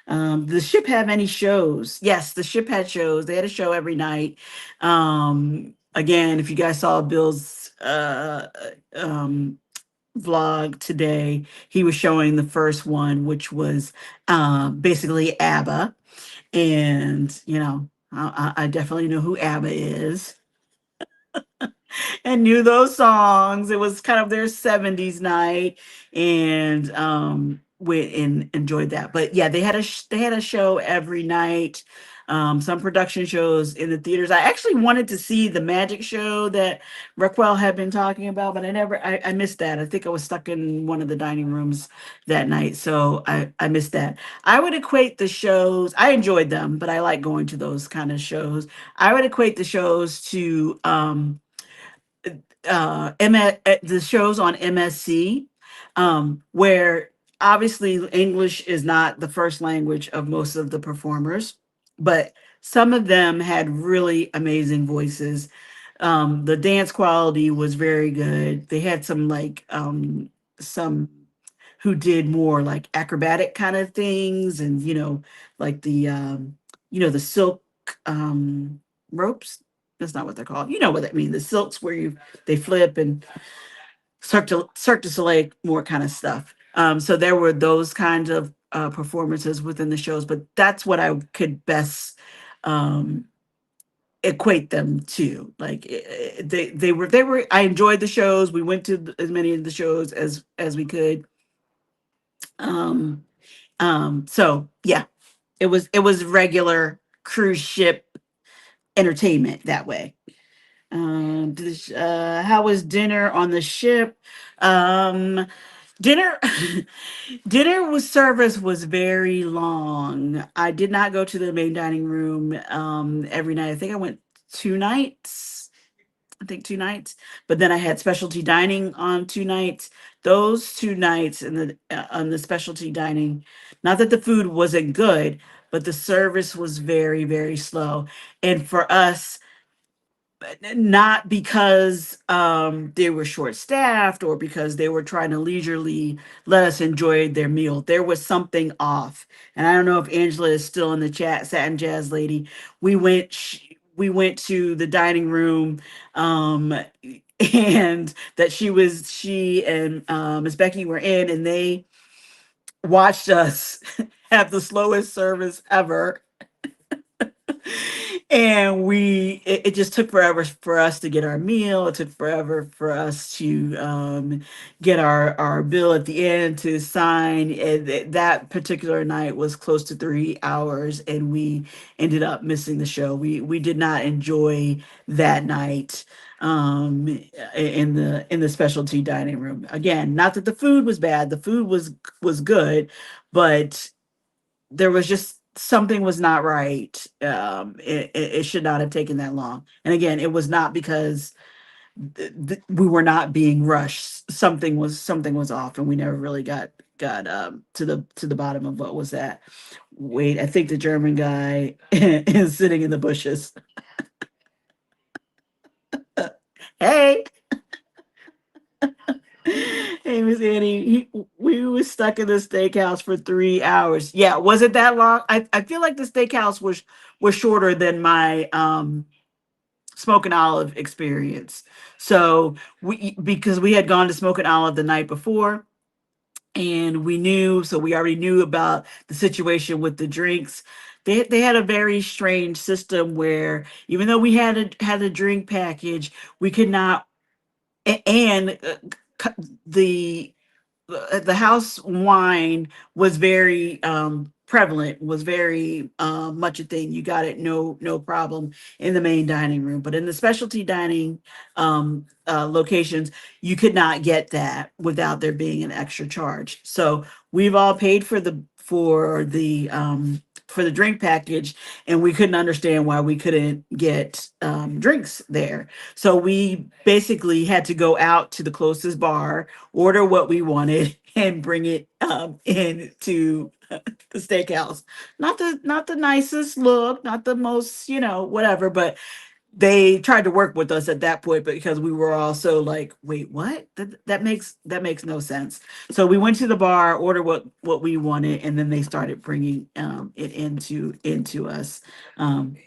The ship have any shows? Yes, the ship had shows. They had a show every night. Again, if you guys saw Bill's um vlog today, he was showing the first one, which was basically ABBA. And, I definitely know who ABBA is and knew those songs. It was kind of their 70s night, and went and enjoyed that. But yeah, they had a show every night. Some production shows in the theaters. I actually wanted to see the magic show that Raquel had been talking about, but I missed that. I think I was stuck in one of the dining rooms that night, so I missed that. I would equate the shows. I enjoyed them, but I like going to those kind of shows. I would equate the shows to the shows on MSC, where obviously English is not the first language of most of the performers, but some of them had really amazing voices. The dance quality was very good. They had some who did more like acrobatic kind of things, and like the silk ropes. That's not what they're called. You know what I mean? The silks where they flip, and Cirque du Soleil, more kind of stuff. So there were those kinds of performances within the shows, but that's what I could best um, equate them to. Like they were. I enjoyed the shows. We went to as many of the shows as we could. Um, so yeah, it was regular cruise ship entertainment that way. How was dinner on the ship? Um, dinner dinner was service was very long. I did not go to the main dining room every night. I think I went 2 nights. I think 2 nights, but then I had specialty dining on 2 nights. Those 2 nights in on the specialty dining, not that the food wasn't good, but the service was very, very slow. And for us, not because they were short staffed, or because they were trying to leisurely let us enjoy their meal. There was something off. And I don't know if Angela is still in the chat, Satin Jazz Lady. We went to the dining room, and that she and Miss Becky were in, and they watched us have the slowest service ever. And it just took forever for us to get our meal. It took forever for us to get our bill at the end to sign. And that particular night was close to 3 hours, and we ended up missing the show. We did not enjoy that night. um, in the specialty dining room. Again, not that the food was bad. The food was good, but there was just something was not right. It should not have taken that long. And again, it was not because we were not being rushed. Something was off, and we never really got to the bottom of what was that. Wait, I think the German guy is sitting in the bushes. Hey, hey, Miss Annie, we were stuck in the steakhouse for 3 hours. Yeah, was it that long? I feel like the steakhouse was shorter than my Smoke and Olive experience. So we because we had gone to Smoke and Olive the night before, and we knew, so we already knew about the situation with the drinks. They had a very strange system where even though we had a drink package, we could not and the the house wine was very prevalent, was very much a thing. You got it, no problem in the main dining room, but in the specialty dining locations, you could not get that without there being an extra charge. So we've all paid for the drink package, and we couldn't understand why we couldn't get drinks there. So we basically had to go out to the closest bar, order what we wanted, and bring it in to the steakhouse. Not the nicest look, not the most, whatever, but they tried to work with us at that point, but because we were also like, wait, what? That makes no sense. So we went to the bar, ordered what we wanted, and then they started bringing it into us.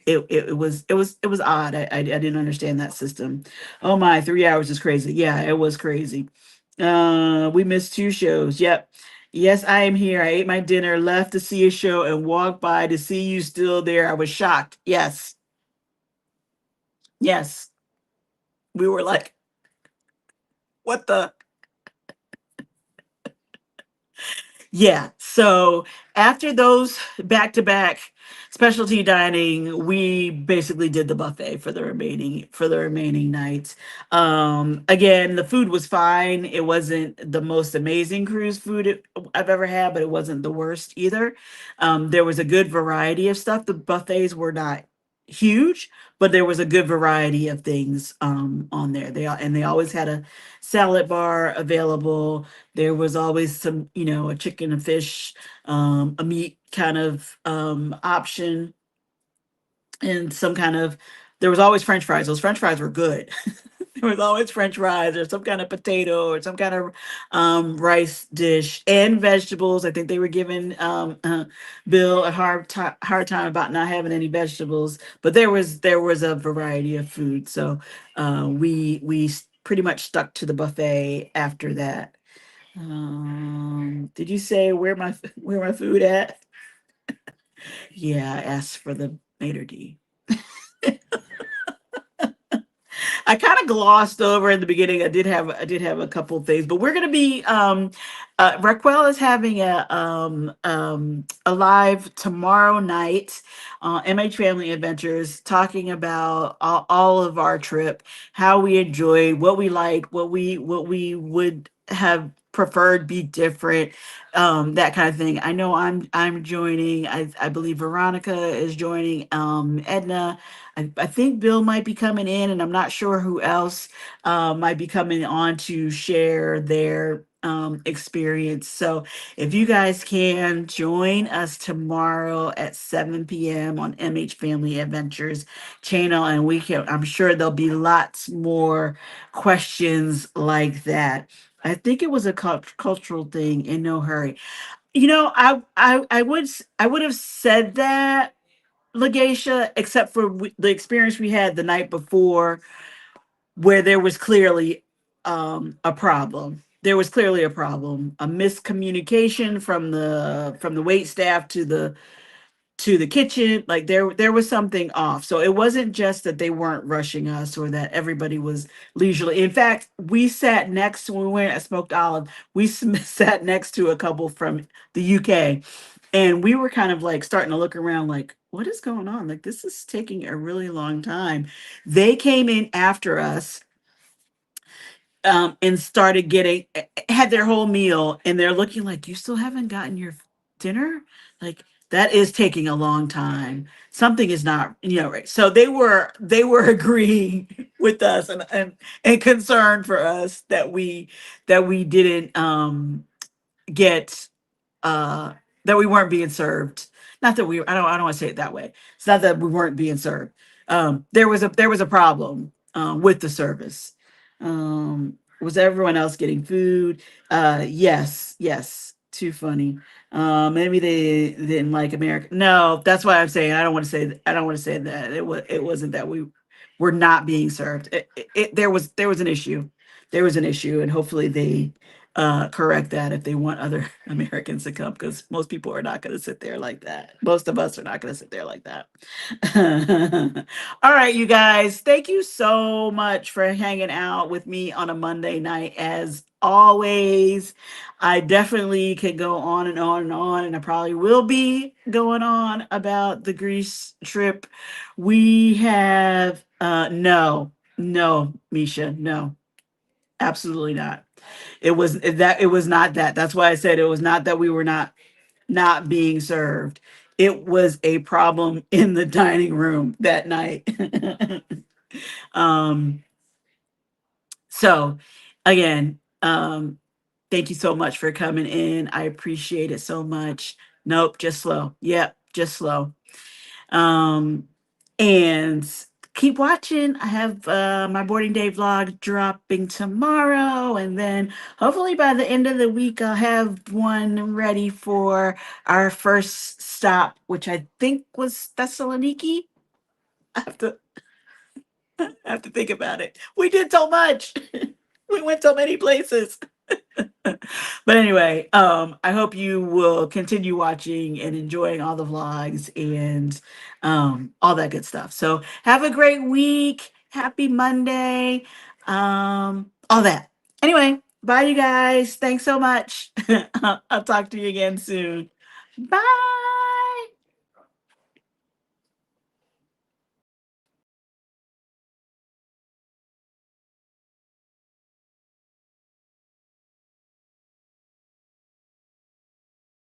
It was odd. I didn't understand that system. Oh my, 3 hours is crazy. Yeah, it was crazy. We missed two shows. Yep. Yes, I am here. I ate my dinner, left to see a show, and walked by to see you still there. I was shocked. Yes. Yes. We were like, what the? Yeah. So after those back to back specialty dining, we basically did the buffet for the remaining nights. Again, the food was fine. It wasn't the most amazing cruise food I've ever had, but it wasn't the worst either. There was a good variety of stuff. The buffets were not huge, but there was a good variety of things on there. They always had a salad bar available. There was always some, a chicken, a fish, a meat kind of option, and some kind of. There was always French fries. Those French fries were good. There was always French fries or some kind of potato or some kind of rice dish and vegetables. I think they were giving Bill a hard time about not having any vegetables, but there was a variety of food. So pretty much stuck to the buffet after that. Did you say where my food at? Yeah, I asked for the maitre d'. I kind of glossed over in the beginning. I did have a couple of things, but we're gonna be Raquel is having a live tomorrow night, MH Family Adventures, talking about all of our trip, how we enjoyed, what we liked, what we would have preferred be different, that kind of thing. I know I'm joining. I believe Veronica is joining, Edna. I think Bill might be coming in, and I'm not sure who else might be coming on to share their experience. So if you guys can join us tomorrow at 7 p.m. on MH Family Adventures channel, and I'm sure there'll be lots more questions like that. I think it was a cultural thing in No Hurry. I would have said that, Legacia, except for the experience we had the night before, where there was clearly a problem. There was clearly a problem, a miscommunication from the wait staff to the kitchen. Like there was something off. So it wasn't just that they weren't rushing us or that everybody was leisurely. In fact, we sat next when we went at Smoked Olive. We sat next to a couple from the UK, And we were kind of like starting to look around like, what is going on? Like, this is taking a really long time. They came in after us, and started getting, had their whole meal, and they're looking like, you still haven't gotten your dinner? Like, that is taking a long time. Something is not, right. So they were agreeing with us, and concerned for us that we didn't get uh that we weren't being served. Not that we I don't want to say it that way. It's not that we weren't being served. There was a problem with the service. Was everyone else getting food? Yes, yes. Too funny. Maybe they didn't like America. No, that's why I'm saying I don't want to say that. It wasn't that we were not being served. There was an issue. There was an issue, and hopefully they correct that if they want other Americans to come, because most people are not going to sit there like that. Most of us are not going to sit there like that. All right, you guys, thank you so much for hanging out with me on a Monday night. As always, I definitely could go on and on and on, and I probably will be going on about the Greece trip. We have, no, Misha, no, absolutely not. It was not that. That's why I said it was not that we were not being served. It was a problem in the dining room that night. um so again, thank you so much for coming in. I appreciate it so much. Nope, just slow. Yep, just slow. Um, and keep watching. I have my boarding day vlog dropping tomorrow, and then hopefully by the end of the week, I'll have one ready for our first stop, which I think was Thessaloniki. I have to I have to think about it. We did so much. We went so many places. But anyway, I hope you will continue watching and enjoying all the vlogs and all that good stuff. So have a great week. Happy Monday. All that. Anyway, bye, you guys. Thanks so much. I'll talk to you again soon. Bye.